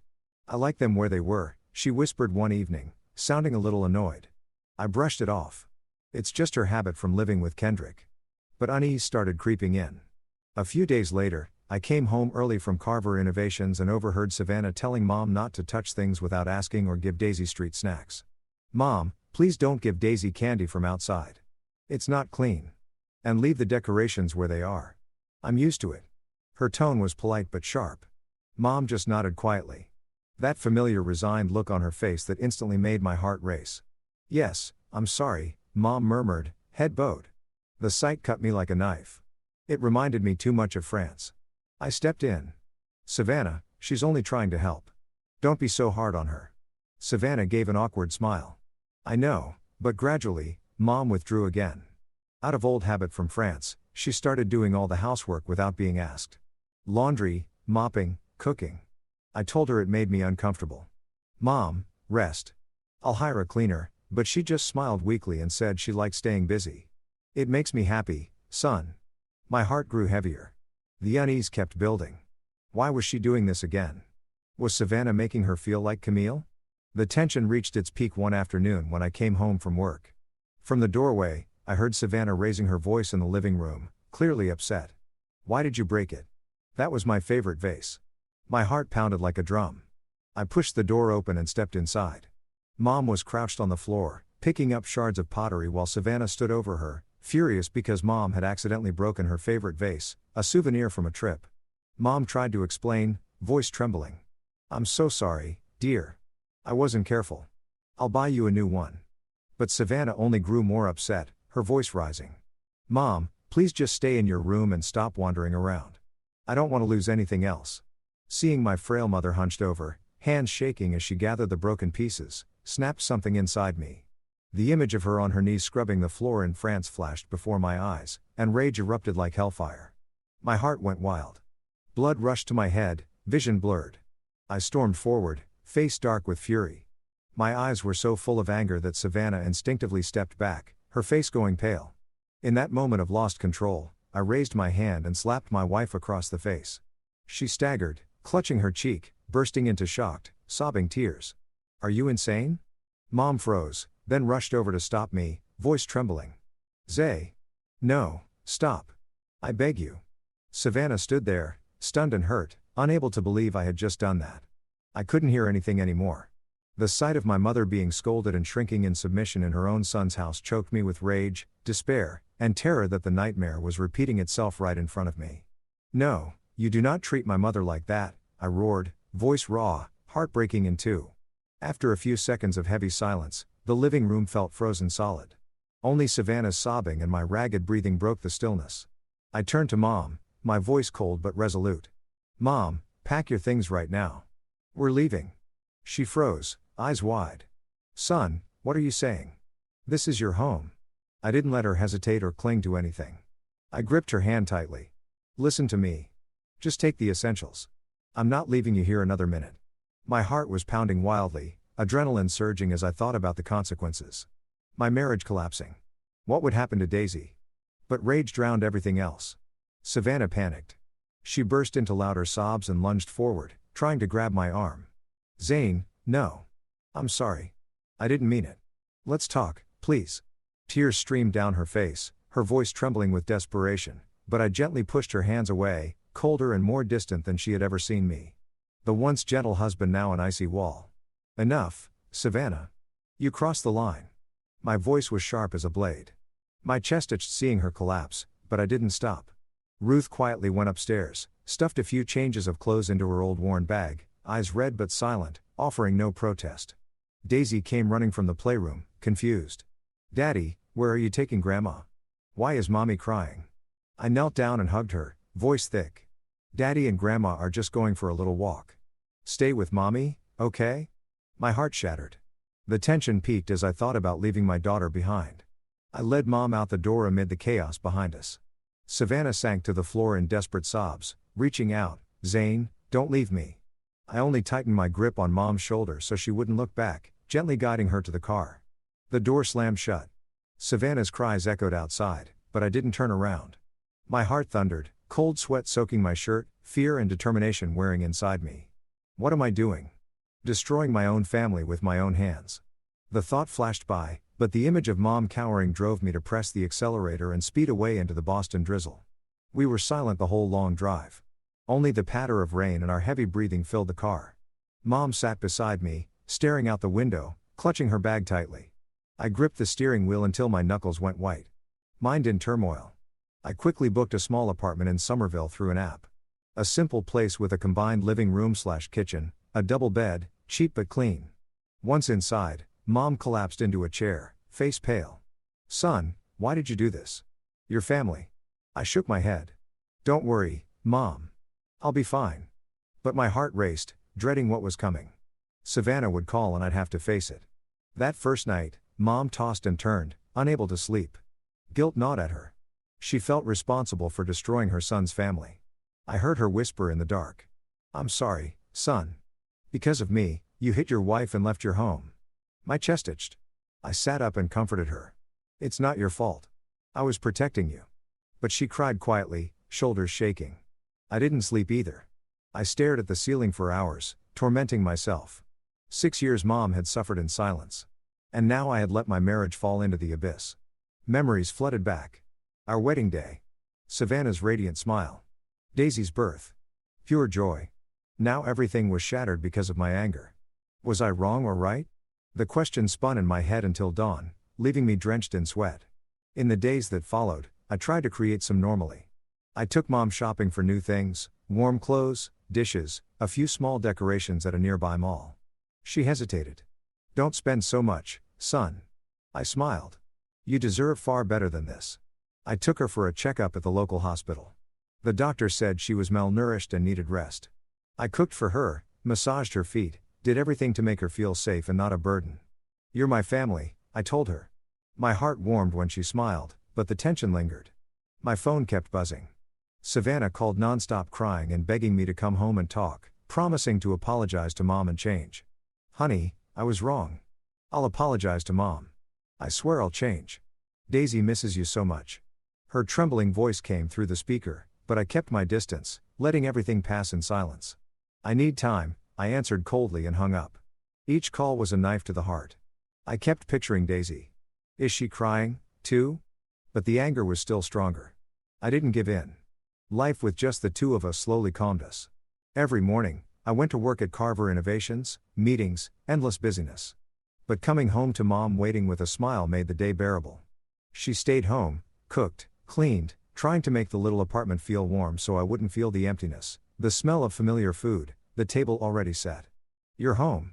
I like them where they were," she whispered one evening, sounding a little annoyed. I brushed it off. It's just her habit from living with Kendrick. But unease started creeping in. A few days later, I came home early from Carver Innovations and overheard Savannah telling Mom not to touch things without asking or give Daisy street snacks. "Mom, please don't give Daisy candy from outside. It's not clean. And leave the decorations where they are. I'm used to it." Her tone was polite but sharp. Mom just nodded quietly. That familiar resigned look on her face that instantly made my heart race. "Yes, I'm sorry," Mom murmured, head bowed. The sight cut me like a knife. It reminded me too much of France. I stepped in. "Savannah, she's only trying to help. Don't be so hard on her." Savannah gave an awkward smile. "I know, but gradually," Mom withdrew again. Out of old habit from France, she started doing all the housework without being asked. Laundry, mopping, cooking. I told her it made me uncomfortable. "Mom, rest. I'll hire a cleaner," but she just smiled weakly and said she liked staying busy. It makes me happy, son. My heart grew heavier. The unease kept building. Why was she doing this again? Was Savannah making her feel like Camille? The tension reached its peak one afternoon when I came home from work. From the doorway, I heard Savannah raising her voice in the living room, clearly upset. Why did you break it? That was my favorite vase. My heart pounded like a drum. I pushed the door open and stepped inside. Mom was crouched on the floor, picking up shards of pottery while Savannah stood over her, furious because Mom had accidentally broken her favorite vase, a souvenir from a trip. Mom tried to explain, voice trembling. I'm so sorry, dear. I wasn't careful. I'll buy you a new one. But Savannah only grew more upset, her voice rising. Mom, please just stay in your room and stop wandering around. I don't want to lose anything else. Seeing my frail mother hunched over, hands shaking as she gathered the broken pieces, snapped something inside me. The image of her on her knees scrubbing the floor in France flashed before my eyes, and rage erupted like hellfire. My heart went wild. Blood rushed to my head, vision blurred. I stormed forward, face dark with fury. My eyes were so full of anger that Savannah instinctively stepped back, her face going pale. In that moment of lost control, I raised my hand and slapped my wife across the face. She staggered, clutching her cheek, bursting into shocked, sobbing tears. Are you insane? Mom froze, then rushed over to stop me, voice trembling. Zay. No, stop. I beg you. Savannah stood there, stunned and hurt, unable to believe I had just done that. I couldn't hear anything anymore. The sight of my mother being scolded and shrinking in submission in her own son's house choked me with rage, despair, and terror that the nightmare was repeating itself right in front of me. No, you do not treat my mother like that, I roared, voice raw, heart breaking in two. After a few seconds of heavy silence, the living room felt frozen solid. Only Savannah's sobbing and my ragged breathing broke the stillness. I turned to Mom, my voice cold but resolute. Mom, pack your things right now. We're leaving. She froze, eyes wide. Son, what are you saying? This is your home. I didn't let her hesitate or cling to anything. I gripped her hand tightly. Listen to me. Just take the essentials. I'm not leaving you here another minute. My heart was pounding wildly, adrenaline surging as I thought about the consequences. My marriage collapsing. What would happen to Daisy? But rage drowned everything else. Savannah panicked. She burst into louder sobs and lunged forward, trying to grab my arm. Zayn, no. I'm sorry. I didn't mean it. Let's talk, please. Tears streamed down her face, her voice trembling with desperation, but I gently pushed her hands away, colder and more distant than she had ever seen me. The once gentle husband now an icy wall. Enough, Savannah. You crossed the line. My voice was sharp as a blade. My chest itched seeing her collapse, but I didn't stop. Ruth quietly went upstairs, stuffed a few changes of clothes into her old worn bag, eyes red but silent, offering no protest. Daisy came running from the playroom, confused. Daddy, where are you taking Grandma? Why is Mommy crying? I knelt down and hugged her, voice thick. Daddy and Grandma are just going for a little walk. Stay with Mommy, okay? My heart shattered. The tension peaked as I thought about leaving my daughter behind. I led Mom out the door amid the chaos behind us. Savannah sank to the floor in desperate sobs, reaching out. Zayn, don't leave me. I only tightened my grip on Mom's shoulder so she wouldn't look back, gently guiding her to the car. The door slammed shut. Savannah's cries echoed outside, but I didn't turn around. My heart thundered, cold sweat soaking my shirt, fear and determination wearing inside me. What am I doing? Destroying my own family with my own hands. The thought flashed by, but the image of Mom cowering drove me to press the accelerator and speed away into the Boston drizzle. We were silent the whole long drive. Only the patter of rain and our heavy breathing filled the car. Mom sat beside me, staring out the window, clutching her bag tightly. I gripped the steering wheel until my knuckles went white. Mind in turmoil. I quickly booked a small apartment in Somerville through an app. A simple place with a combined living room/kitchen, a double bed, cheap but clean. Once inside, Mom collapsed into a chair, face pale. Son, why did you do this? Your family. I shook my head. Don't worry, Mom. I'll be fine. But my heart raced, dreading what was coming. Savannah would call and I'd have to face it. That first night, Mom tossed and turned, unable to sleep. Guilt gnawed at her. She felt responsible for destroying her son's family. I heard her whisper in the dark. I'm sorry, son. Because of me, you hit your wife and left your home. My chest itched. I sat up and comforted her. It's not your fault. I was protecting you. But she cried quietly, shoulders shaking. I didn't sleep either. I stared at the ceiling for hours, tormenting myself. 6 years Mom had suffered in silence. And now I had let my marriage fall into the abyss. Memories flooded back. Our wedding day. Savannah's radiant smile. Daisy's birth. Pure joy. Now everything was shattered because of my anger. Was I wrong or right? The question spun in my head until dawn, leaving me drenched in sweat. In the days that followed, I tried to create some normalcy. I took Mom shopping for new things, warm clothes, dishes, a few small decorations at a nearby mall. She hesitated. Don't spend so much, son. I smiled. You deserve far better than this. I took her for a checkup at the local hospital. The doctor said she was malnourished and needed rest. I cooked for her, massaged her feet, did everything to make her feel safe and not a burden. You're my family, I told her. My heart warmed when she smiled, but the tension lingered. My phone kept buzzing. Savannah called nonstop, crying and begging me to come home and talk, promising to apologize to Mom and change. Honey, I was wrong. I'll apologize to Mom. I swear I'll change. Daisy misses you so much. Her trembling voice came through the speaker, but I kept my distance, letting everything pass in silence. I need time, I answered coldly and hung up. Each call was a knife to the heart. I kept picturing Daisy. Is she crying, too? But the anger was still stronger. I didn't give in. Life with just the two of us slowly calmed us. Every morning, I went to work at Carver Innovations, meetings, endless busyness. But coming home to Mom waiting with a smile made the day bearable. She stayed home, cooked, cleaned, trying to make the little apartment feel warm so I wouldn't feel the emptiness, the smell of familiar food, the table already set. You're home.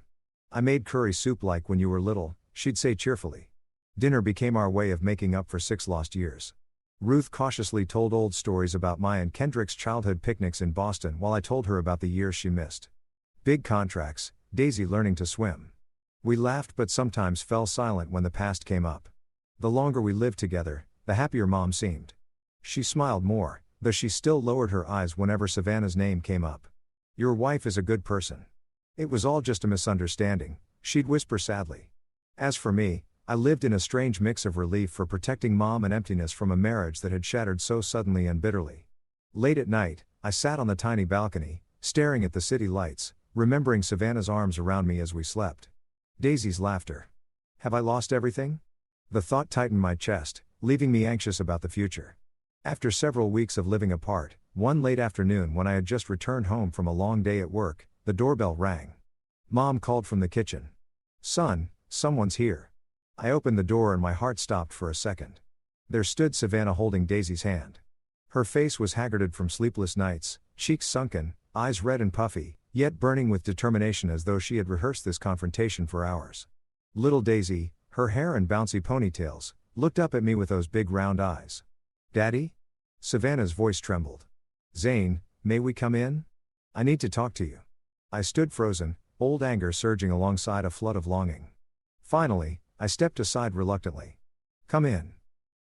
I made curry soup like when you were little, she'd say cheerfully. Dinner became our way of making up for 6 lost years. Ruth cautiously told old stories about my and Kendrick's childhood picnics in Boston while I told her about the years she missed. Big contracts, Daisy learning to swim. We laughed but sometimes fell silent when the past came up. The longer we lived together, the happier Mom seemed. She smiled more, though she still lowered her eyes whenever Savannah's name came up. Your wife is a good person. It was all just a misunderstanding, she'd whisper sadly. As for me, I lived in a strange mix of relief for protecting Mom and emptiness from a marriage that had shattered so suddenly and bitterly. Late at night, I sat on the tiny balcony, staring at the city lights, remembering Savannah's arms around me as we slept. Daisy's laughter. Have I lost everything? The thought tightened my chest, leaving me anxious about the future. After several weeks of living apart, one late afternoon when I had just returned home from a long day at work, the doorbell rang. Mom called from the kitchen. Son, someone's here. I opened the door and my heart stopped for a second. There stood Savannah holding Daisy's hand. Her face was haggarded from sleepless nights, cheeks sunken, eyes red and puffy, yet burning with determination as though she had rehearsed this confrontation for hours. Little Daisy, her hair in bouncy ponytails, looked up at me with those big round eyes. Daddy? Savannah's voice trembled. Zayn, may we come in? I need to talk to you. I stood frozen, old anger surging alongside a flood of longing. Finally, I stepped aside reluctantly. Come in.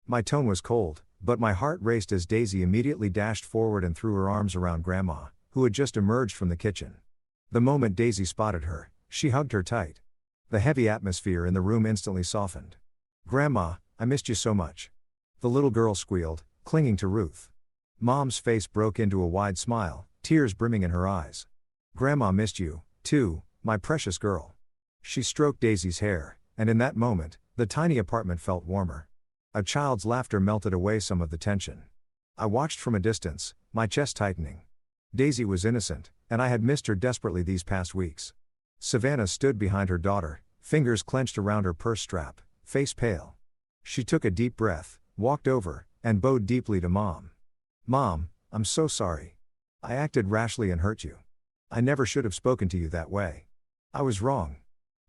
My tone was cold, but my heart raced as Daisy immediately dashed forward and threw her arms around Grandma, who had just emerged from the kitchen. The moment Daisy spotted her, she hugged her tight. The heavy atmosphere in the room instantly softened. Grandma, I missed you so much. The little girl squealed, clinging to Ruth. Mom's face broke into a wide smile, tears brimming in her eyes. Grandma missed you, too, my precious girl. She stroked Daisy's hair, and in that moment, the tiny apartment felt warmer. A child's laughter melted away some of the tension. I watched from a distance, my chest tightening. Daisy was innocent, and I had missed her desperately these past weeks. Savannah stood behind her daughter, fingers clenched around her purse strap, face pale. She took a deep breath, walked over, and bowed deeply to Mom. Mom, I'm so sorry. I acted rashly and hurt you. I never should have spoken to you that way. I was wrong.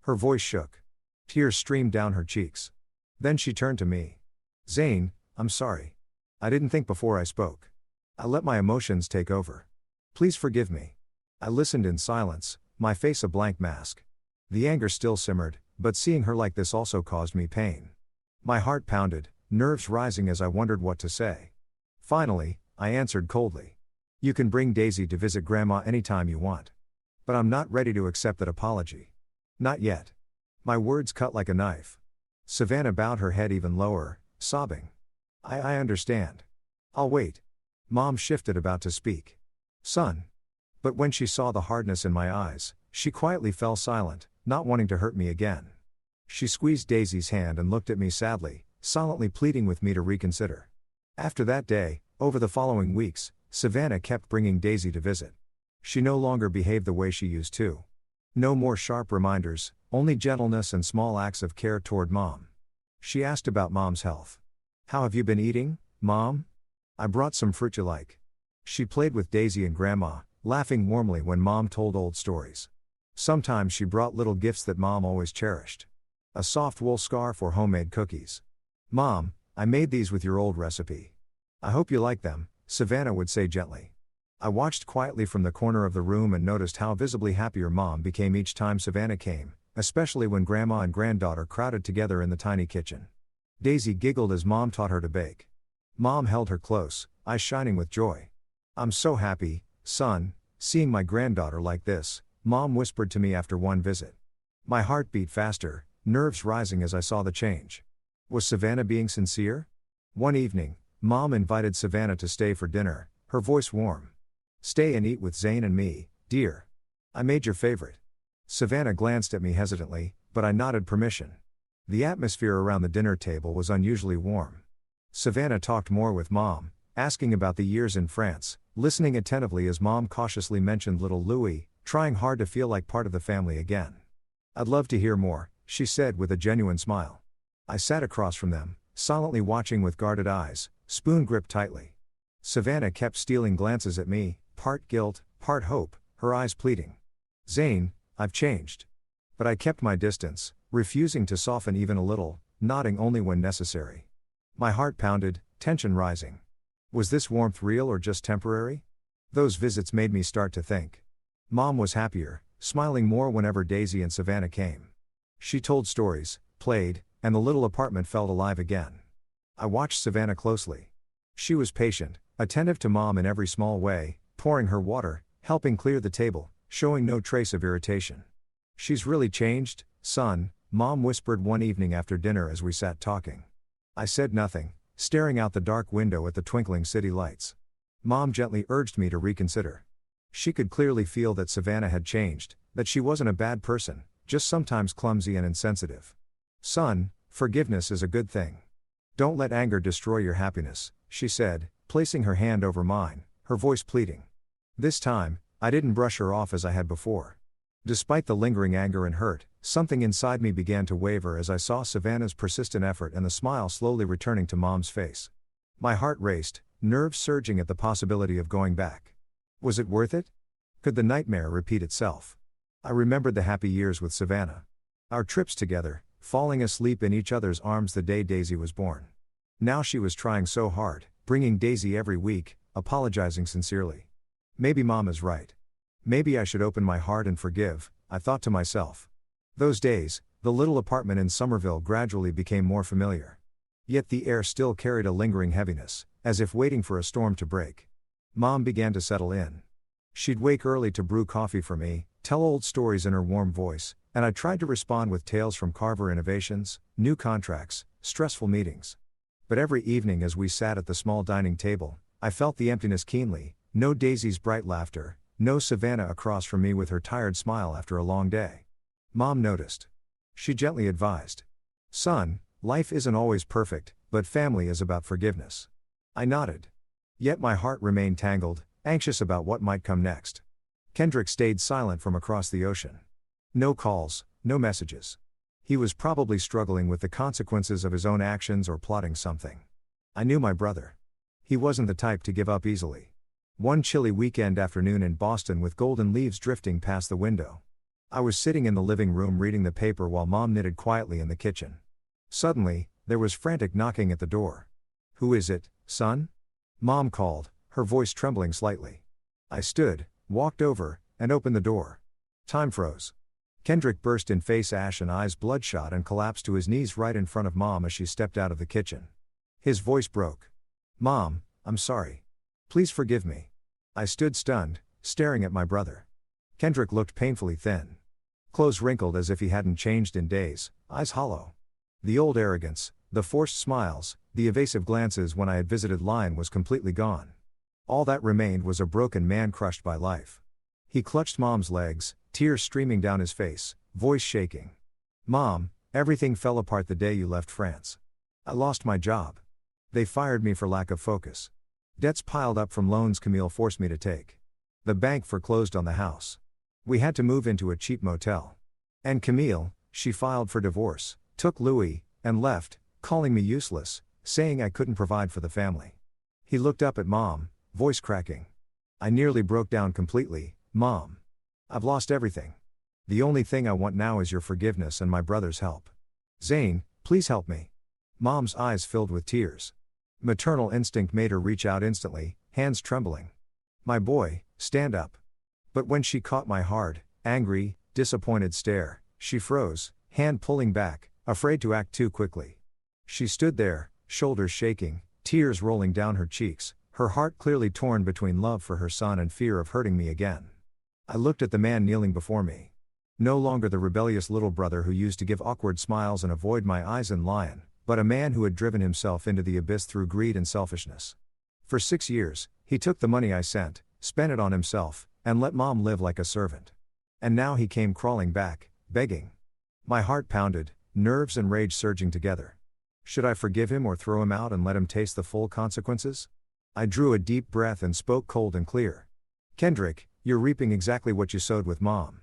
Her voice shook. Tears streamed down her cheeks. Then she turned to me. Zayn, I'm sorry. I didn't think before I spoke. I let my emotions take over. Please forgive me. I listened in silence, my face a blank mask. The anger still simmered, but seeing her like this also caused me pain. My heart pounded, nerves rising as I wondered what to say. Finally, I answered coldly. You can bring Daisy to visit Grandma anytime you want. But I'm not ready to accept that apology. Not yet. My words cut like a knife. Savannah bowed her head even lower, sobbing. I understand. I'll wait. Mom shifted about to speak. Son. But when she saw the hardness in my eyes, she quietly fell silent, not wanting to hurt me again. She squeezed Daisy's hand and looked at me sadly, silently pleading with me to reconsider. After that day, over the following weeks, Savannah kept bringing Daisy to visit. She no longer behaved the way she used to. No more sharp reminders, only gentleness and small acts of care toward Mom. She asked about Mom's health. How have you been eating, Mom? I brought some fruit you like. She played with Daisy and Grandma, laughing warmly when Mom told old stories. Sometimes she brought little gifts that Mom always cherished. A soft wool scarf or homemade cookies. Mom, I made these with your old recipe. I hope you like them, Savannah would say gently. I watched quietly from the corner of the room and noticed how visibly happier Mom became each time Savannah came, especially when Grandma and granddaughter crowded together in the tiny kitchen. Daisy giggled as Mom taught her to bake. Mom held her close, eyes shining with joy. I'm so happy, son, seeing my granddaughter like this, Mom whispered to me after one visit. My heart beat faster, nerves rising as I saw the change. Was Savannah being sincere? One evening, Mom invited Savannah to stay for dinner, her voice warm. Stay and eat with Zayn and me, dear. I made your favorite. Savannah glanced at me hesitantly, but I nodded permission. The atmosphere around the dinner table was unusually warm. Savannah talked more with Mom, asking about the years in France, listening attentively as Mom cautiously mentioned little Louis, trying hard to feel like part of the family again. I'd love to hear more, she said with a genuine smile. I sat across from them, silently watching with guarded eyes, spoon gripped tightly. Savannah kept stealing glances at me, part guilt, part hope, her eyes pleading. Zayn, I've changed. But I kept my distance, refusing to soften even a little, nodding only when necessary. My heart pounded, tension rising. Was this warmth real or just temporary? Those visits made me start to think. Mom was happier, smiling more whenever Daisy and Savannah came. She told stories, played, and the little apartment felt alive again. I watched Savannah closely. She was patient, attentive to Mom in every small way, pouring her water, helping clear the table, showing no trace of irritation. She's really changed, son, Mom whispered one evening after dinner as we sat talking. I said nothing, staring out the dark window at the twinkling city lights. Mom gently urged me to reconsider. She could clearly feel that Savannah had changed, that she wasn't a bad person, just sometimes clumsy and insensitive. Son, forgiveness is a good thing. Don't let anger destroy your happiness, she said, placing her hand over mine, her voice pleading. This time, I didn't brush her off as I had before. Despite the lingering anger and hurt, something inside me began to waver as I saw Savannah's persistent effort and the smile slowly returning to Mom's face. My heart raced, nerves surging at the possibility of going back. Was it worth it? Could the nightmare repeat itself? I remembered the happy years with Savannah. Our trips together, falling asleep in each other's arms the day Daisy was born. Now she was trying so hard, bringing Daisy every week, apologizing sincerely. Maybe Mom is right. Maybe I should open my heart and forgive, I thought to myself. Those days, the little apartment in Somerville gradually became more familiar. Yet the air still carried a lingering heaviness, as if waiting for a storm to break. Mom began to settle in. She'd wake early to brew coffee for me, tell old stories in her warm voice, and I tried to respond with tales from Carver innovations, new contracts, stressful meetings. But every evening as we sat at the small dining table, I felt the emptiness keenly, no Daisy's bright laughter, no Savannah across from me with her tired smile after a long day. Mom noticed. She gently advised. Son, life isn't always perfect, but family is about forgiveness. I nodded. Yet my heart remained tangled, anxious about what might come next. Kendrick stayed silent from across the ocean. No calls, no messages. He was probably struggling with the consequences of his own actions or plotting something. I knew my brother. He wasn't the type to give up easily. One chilly weekend afternoon in Boston with golden leaves drifting past the window. I was sitting in the living room reading the paper while Mom knitted quietly in the kitchen. Suddenly, there was frantic knocking at the door. Who is it, son? Mom called, her voice trembling slightly. I stood, walked over, and opened the door. Time froze. Kendrick burst in face ash and eyes bloodshot and collapsed to his knees right in front of Mom as she stepped out of the kitchen. His voice broke. Mom, I'm sorry. Please forgive me. I stood stunned, staring at my brother. Kendrick looked painfully thin. Clothes wrinkled as if he hadn't changed in days, eyes hollow. The old arrogance, the forced smiles, the evasive glances when I had visited Lyon was completely gone. All that remained was a broken man crushed by life. He clutched Mom's legs, tears streaming down his face, voice shaking. "Mom, everything fell apart the day you left France. I lost my job. They fired me for lack of focus. Debts piled up from loans Camille forced me to take. The bank foreclosed on the house. We had to move into a cheap motel. And Camille, she filed for divorce, took Louis, and left, calling me useless, saying I couldn't provide for the family." He looked up at Mom, voice cracking. I nearly broke down completely. "Mom, I've lost everything. The only thing I want now is your forgiveness and my brother's help. Zayn, please help me." Mom's eyes filled with tears. Maternal instinct made her reach out instantly, hands trembling. "My boy, stand up." But when she caught my hard, angry, disappointed stare, she froze, hand pulling back, afraid to act too quickly. She stood there, shoulders shaking, tears rolling down her cheeks, her heart clearly torn between love for her son and fear of hurting me again. I looked at the man kneeling before me. No longer the rebellious little brother who used to give awkward smiles and avoid my eyes in Lyon, but a man who had driven himself into the abyss through greed and selfishness. For 6 years, he took the money I sent, spent it on himself, and let Mom live like a servant. And now he came crawling back, begging. My heart pounded, nerves and rage surging together. Should I forgive him or throw him out and let him taste the full consequences? I drew a deep breath and spoke cold and clear. "Kendrick, you're reaping exactly what you sowed with Mom.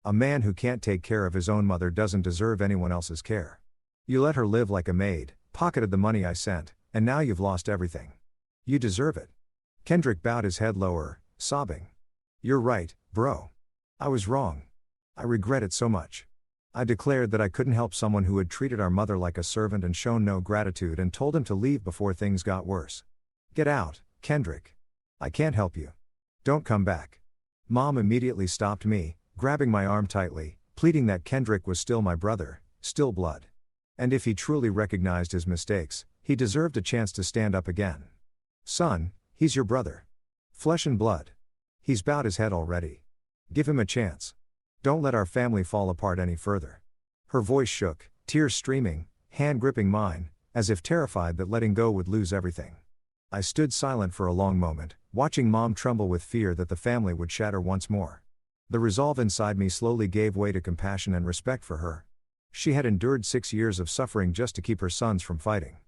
A man who can't take care of his own mother doesn't deserve anyone else's care. You let her live like a maid, pocketed the money I sent, and now you've lost everything. You deserve it." Kendrick bowed his head lower, sobbing. "You're right, bro. I was wrong. I regret it so much." I declared that I couldn't help someone who had treated our mother like a servant and shown no gratitude, and told him to leave before things got worse. "Get out, Kendrick. I can't help you. Don't come back." Mom immediately stopped me, grabbing my arm tightly, pleading that Kendrick was still my brother, still blood. And if he truly recognized his mistakes, he deserved a chance to stand up again. "Son, he's your brother. Flesh and blood. He's bowed his head already. Give him a chance. Don't let our family fall apart any further." Her voice shook, tears streaming, hand gripping mine, as if terrified that letting go would lose everything. I stood silent for a long moment, watching Mom tremble with fear that the family would shatter once more. The resolve inside me slowly gave way to compassion and respect for her. She had endured 6 years of suffering just to keep her sons from fighting.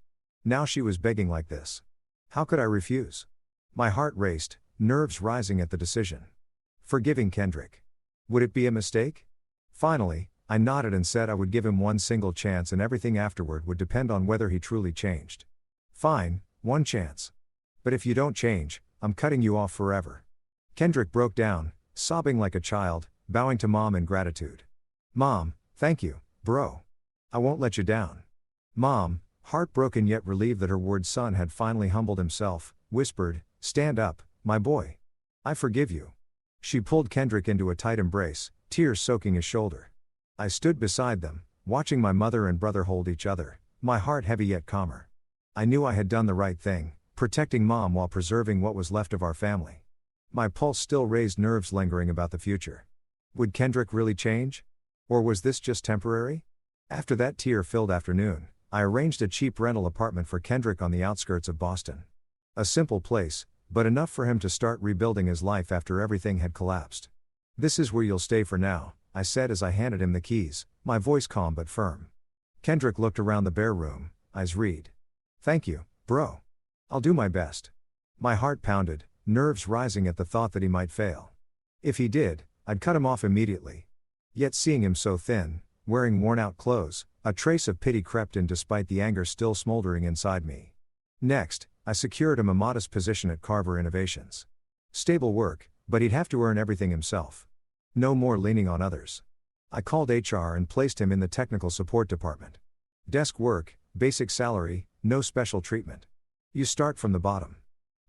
Now she was begging like this. How could I refuse? My heart raced, nerves rising at the decision. Forgiving Kendrick. Would it be a mistake? Finally, I nodded and said I would give him one single chance, and everything afterward would depend on whether he truly changed. Fine, one chance. But if you don't change, I'm cutting you off forever. Kendrick broke down, sobbing like a child, bowing to Mom in gratitude. Mom, thank you, bro. I won't let you down. Mom, heartbroken yet relieved that her ward son had finally humbled himself, whispered, stand up, my boy. I forgive you. She pulled Kendrick into a tight embrace, tears soaking his shoulder. I stood beside them, watching my mother and brother hold each other, my heart heavy yet calmer. I knew I had done the right thing, protecting Mom while preserving what was left of our family. My pulse still raised, nerves lingering about the future. Would Kendrick really change? Or was this just temporary? After that tear-filled afternoon, I arranged a cheap rental apartment for Kendrick on the outskirts of Boston. A simple place, but enough for him to start rebuilding his life after everything had collapsed. This is where you'll stay for now, I said as I handed him the keys, my voice calm but firm. Kendrick looked around the bare room, eyes red. Thank you, bro. I'll do my best. My heart pounded, nerves rising at the thought that he might fail. If he did, I'd cut him off immediately. Yet seeing him so thin, wearing worn-out clothes, a trace of pity crept in despite the anger still smoldering inside me. Next, I secured him a modest position at Carver Innovations. Stable work, but he'd have to earn everything himself. No more leaning on others. I called HR and placed him in the technical support department. Desk work, basic salary, no special treatment. You start from the bottom.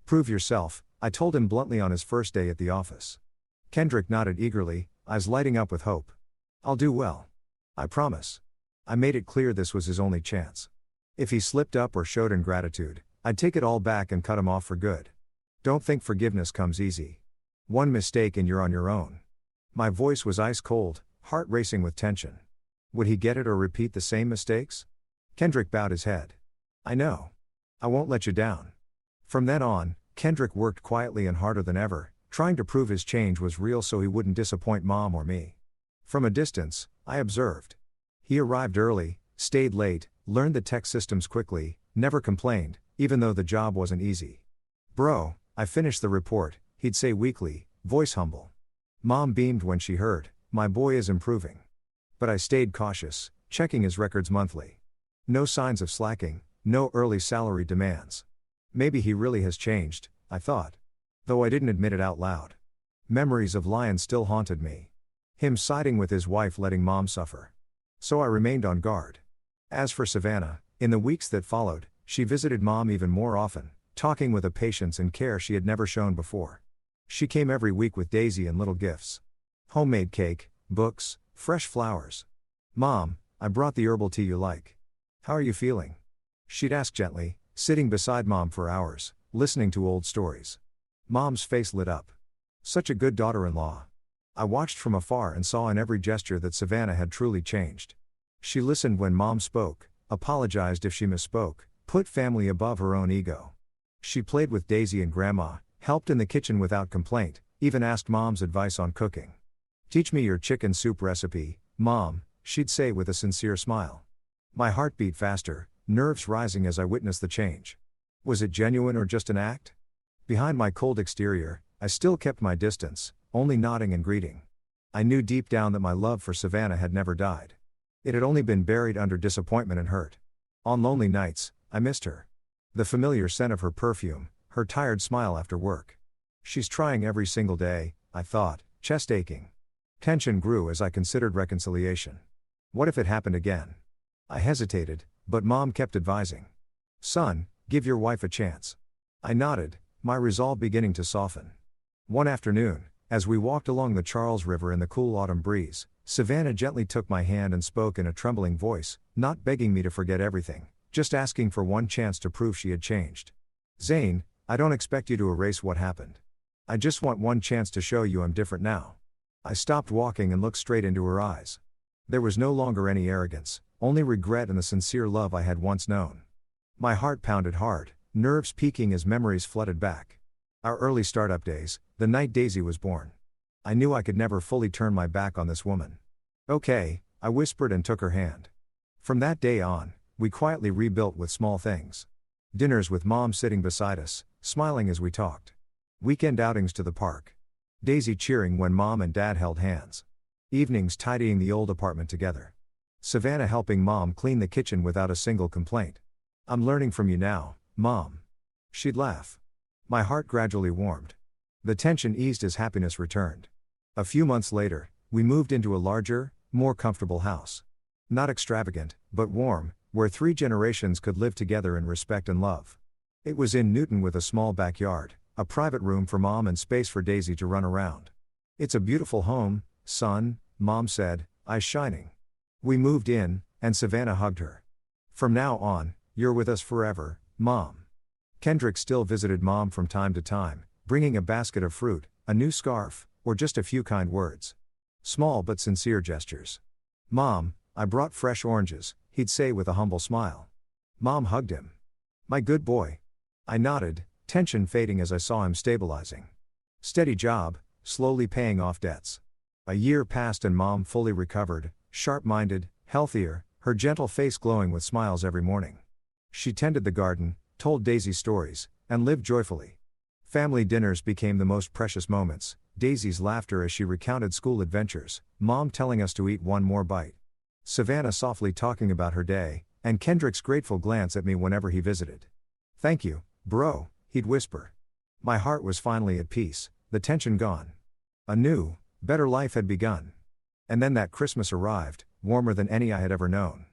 Prove yourself, I told him bluntly on his first day at the office. Kendrick nodded eagerly, eyes lighting up with hope. I'll do well. I promise. I made it clear this was his only chance. If he slipped up or showed ingratitude, I'd take it all back and cut him off for good. Don't think forgiveness comes easy. One mistake and you're on your own. My voice was ice cold, heart racing with tension. Would he get it or repeat the same mistakes? Kendrick bowed his head. I know. I won't let you down. From then on, Kendrick worked quietly and harder than ever, trying to prove his change was real so he wouldn't disappoint Mom or me. From a distance, I observed. He arrived early, stayed late, learned the tech systems quickly, never complained, even though the job wasn't easy. Bro, I finished the report, he'd say weakly, voice humble. Mom beamed when she heard, my boy is improving. But I stayed cautious, checking his records monthly. No signs of slacking, no early salary demands. Maybe he really has changed, I thought. Though I didn't admit it out loud. Memories of Lyon still haunted me. Him siding with his wife letting Mom suffer. So I remained on guard. As for Savannah, in the weeks that followed, she visited Mom even more often, talking with a patience and care she had never shown before. She came every week with Daisy and little gifts. Homemade cake, books, fresh flowers. Mom, I brought the herbal tea you like. How are you feeling? She'd ask gently, sitting beside Mom for hours, listening to old stories. Mom's face lit up. Such a good daughter-in-law. I watched from afar and saw in every gesture that Savannah had truly changed. She listened when Mom spoke, apologized if she misspoke, put family above her own ego. She played with Daisy and Grandma, helped in the kitchen without complaint, even asked Mom's advice on cooking. Teach me your chicken soup recipe, Mom, she'd say with a sincere smile. My heart beat faster, nerves rising as I witnessed the change. Was it genuine or just an act? Behind my cold exterior, I still kept my distance, only nodding and greeting. I knew deep down that my love for Savannah had never died. It had only been buried under disappointment and hurt. On lonely nights, I missed her. The familiar scent of her perfume, her tired smile after work. She's trying every single day, I thought, chest aching. Tension grew as I considered reconciliation. What if it happened again? I hesitated, but Mom kept advising. Son, give your wife a chance. I nodded, my resolve beginning to soften. One afternoon, as we walked along the Charles River in the cool autumn breeze, Savannah gently took my hand and spoke in a trembling voice, not begging me to forget everything, just asking for one chance to prove she had changed. Zayn, I don't expect you to erase what happened. I just want one chance to show you I'm different now. I stopped walking and looked straight into her eyes. There was no longer any arrogance, only regret and the sincere love I had once known. My heart pounded hard, nerves peaking as memories flooded back. Our early startup days, the night Daisy was born. I knew I could never fully turn my back on this woman. Okay, I whispered and took her hand. From that day on, we quietly rebuilt with small things. Dinners with Mom sitting beside us, smiling as we talked. Weekend outings to the park. Daisy cheering when Mom and Dad held hands. Evenings tidying the old apartment together. Savannah helping Mom clean the kitchen without a single complaint. I'm learning from you now, Mom. She'd laugh. My heart gradually warmed. The tension eased as happiness returned. A few months later, we moved into a larger, more comfortable house. Not extravagant, but warm, where 3 generations could live together in respect and love. It was in Newton with a small backyard, a private room for Mom and space for Daisy to run around. It's a beautiful home, son, Mom said, eyes shining. We moved in, and Savannah hugged her. From now on, you're with us forever, Mom. Kendrick still visited Mom from time to time, bringing a basket of fruit, a new scarf, or just a few kind words. Small but sincere gestures. Mom, I brought fresh oranges, he'd say with a humble smile. Mom hugged him. My good boy. I nodded, tension fading as I saw him stabilizing. Steady job, slowly paying off debts. A year passed and Mom fully recovered, sharp-minded, healthier, her gentle face glowing with smiles every morning. She tended the garden, told Daisy stories, and lived joyfully. Family dinners became the most precious moments, Daisy's laughter as she recounted school adventures, Mom telling us to eat one more bite. Savannah softly talking about her day, and Kendrick's grateful glance at me whenever he visited. Thank you, bro, he'd whisper. My heart was finally at peace, the tension gone. A new, better life had begun. And then that Christmas arrived, warmer than any I had ever known.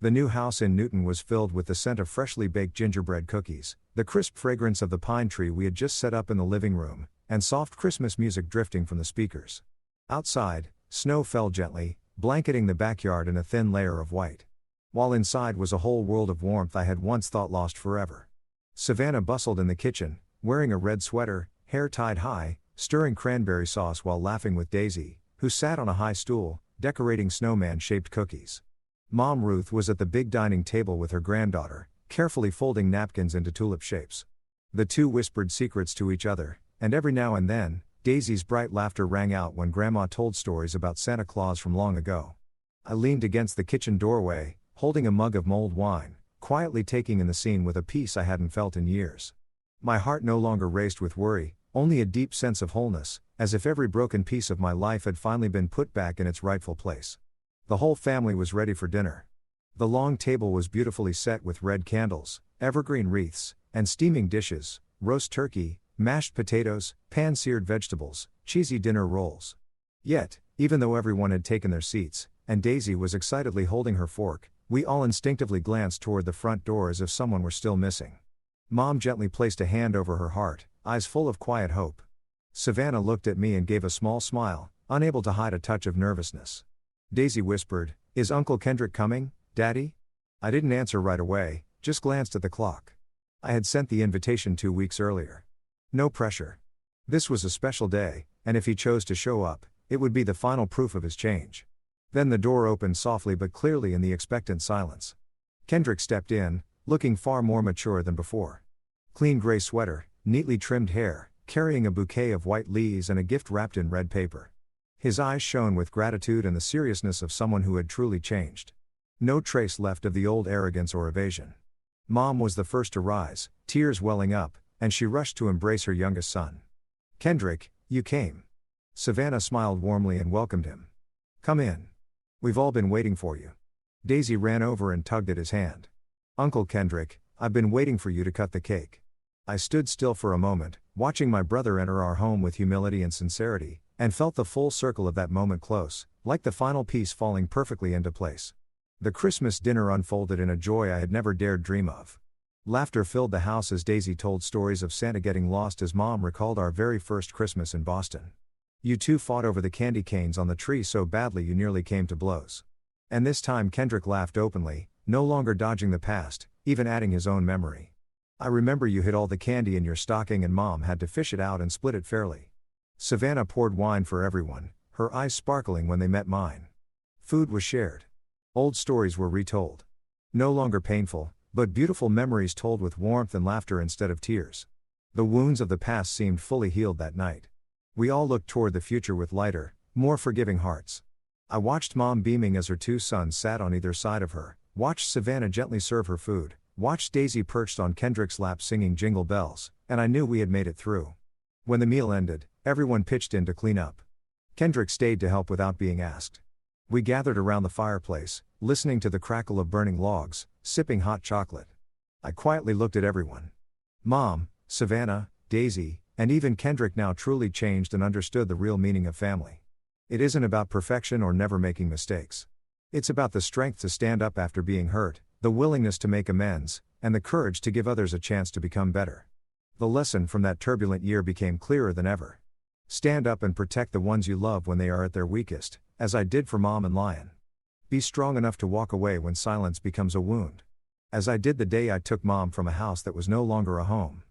The new house in Newton was filled with the scent of freshly baked gingerbread cookies, the crisp fragrance of the pine tree we had just set up in the living room, and soft Christmas music drifting from the speakers. Outside, snow fell gently, blanketing the backyard in a thin layer of white. While inside was a whole world of warmth I had once thought lost forever. Savannah bustled in the kitchen, wearing a red sweater, hair tied high, stirring cranberry sauce while laughing with Daisy, who sat on a high stool, decorating snowman-shaped cookies. Mom Ruth was at the big dining table with her granddaughter, carefully folding napkins into tulip shapes. The two whispered secrets to each other, and every now and then, Daisy's bright laughter rang out when Grandma told stories about Santa Claus from long ago. I leaned against the kitchen doorway, holding a mug of mulled wine, quietly taking in the scene with a peace I hadn't felt in years. My heart no longer raced with worry, only a deep sense of wholeness, as if every broken piece of my life had finally been put back in its rightful place. The whole family was ready for dinner. The long table was beautifully set with red candles, evergreen wreaths, and steaming dishes: roast turkey, mashed potatoes, pan-seared vegetables, cheesy dinner rolls. Yet, even though everyone had taken their seats, and Daisy was excitedly holding her fork, we all instinctively glanced toward the front door as if someone were still missing. Mom gently placed a hand over her heart, eyes full of quiet hope. Savannah looked at me and gave a small smile, unable to hide a touch of nervousness. Daisy whispered, "Is Uncle Kendrick coming, Daddy?" I didn't answer right away, just glanced at the clock. I had sent the invitation 2 weeks earlier. No pressure. This was a special day, and if he chose to show up, it would be the final proof of his change. Then the door opened softly but clearly in the expectant silence. Kendrick stepped in, looking far more mature than before. Clean gray sweater, neatly trimmed hair, carrying a bouquet of white lilies and a gift wrapped in red paper. His eyes shone with gratitude and the seriousness of someone who had truly changed. No trace left of the old arrogance or evasion. Mom was the first to rise, tears welling up, and she rushed to embrace her youngest son. "Kendrick, you came." Savannah smiled warmly and welcomed him. "Come in. We've all been waiting for you." Daisy ran over and tugged at his hand. "Uncle Kendrick, I've been waiting for you to cut the cake." I stood still for a moment, watching my brother enter our home with humility and sincerity, and felt the full circle of that moment close, like the final piece falling perfectly into place. The Christmas dinner unfolded in a joy I had never dared dream of. Laughter filled the house as Daisy told stories of Santa getting lost as Mom recalled our very first Christmas in Boston. "You two fought over the candy canes on the tree so badly you nearly came to blows." And this time Kendrick laughed openly, no longer dodging the past, even adding his own memory. "I remember you hid all the candy in your stocking and Mom had to fish it out and split it fairly." Savannah poured wine for everyone, her eyes sparkling when they met mine. Food was shared. Old stories were retold. No longer painful, but beautiful memories told with warmth and laughter instead of tears. The wounds of the past seemed fully healed that night. We all looked toward the future with lighter, more forgiving hearts. I watched Mom beaming as her two sons sat on either side of her, watched Savannah gently serve her food, watched Daisy perched on Kendrick's lap singing Jingle Bells, and I knew we had made it through. When the meal ended, everyone pitched in to clean up. Kendrick stayed to help without being asked. We gathered around the fireplace, listening to the crackle of burning logs, sipping hot chocolate. I quietly looked at everyone. Mom, Savannah, Daisy, and even Kendrick now truly changed and understood the real meaning of family. It isn't about perfection or never making mistakes. It's about the strength to stand up after being hurt, the willingness to make amends, and the courage to give others a chance to become better. The lesson from that turbulent year became clearer than ever. Stand up and protect the ones you love when they are at their weakest, as I did for Mom and Lyon. Be strong enough to walk away when silence becomes a wound. As I did the day I took Mom from a house that was no longer a home.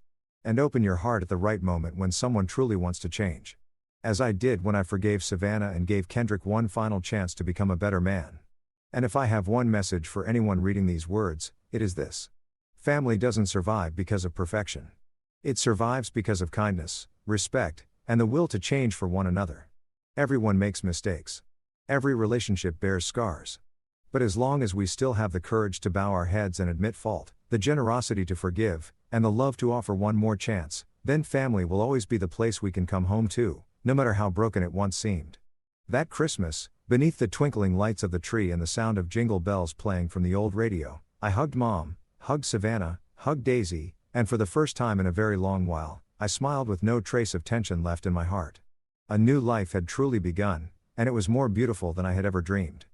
And open your heart at the right moment when someone truly wants to change. As I did when I forgave Savannah and gave Kendrick one final chance to become a better man. And if I have one message for anyone reading these words, it is this. Family doesn't survive because of perfection. It survives because of kindness, respect, and the will to change for one another. Everyone makes mistakes. Every relationship bears scars. But as long as we still have the courage to bow our heads and admit fault, the generosity to forgive, and the love to offer one more chance, then family will always be the place we can come home to, no matter how broken it once seemed. That Christmas, beneath the twinkling lights of the tree and the sound of jingle bells playing from the old radio, I hugged Mom, hugged Savannah, hugged Daisy, and for the first time in a very long while, I smiled with no trace of tension left in my heart. A new life had truly begun, and it was more beautiful than I had ever dreamed.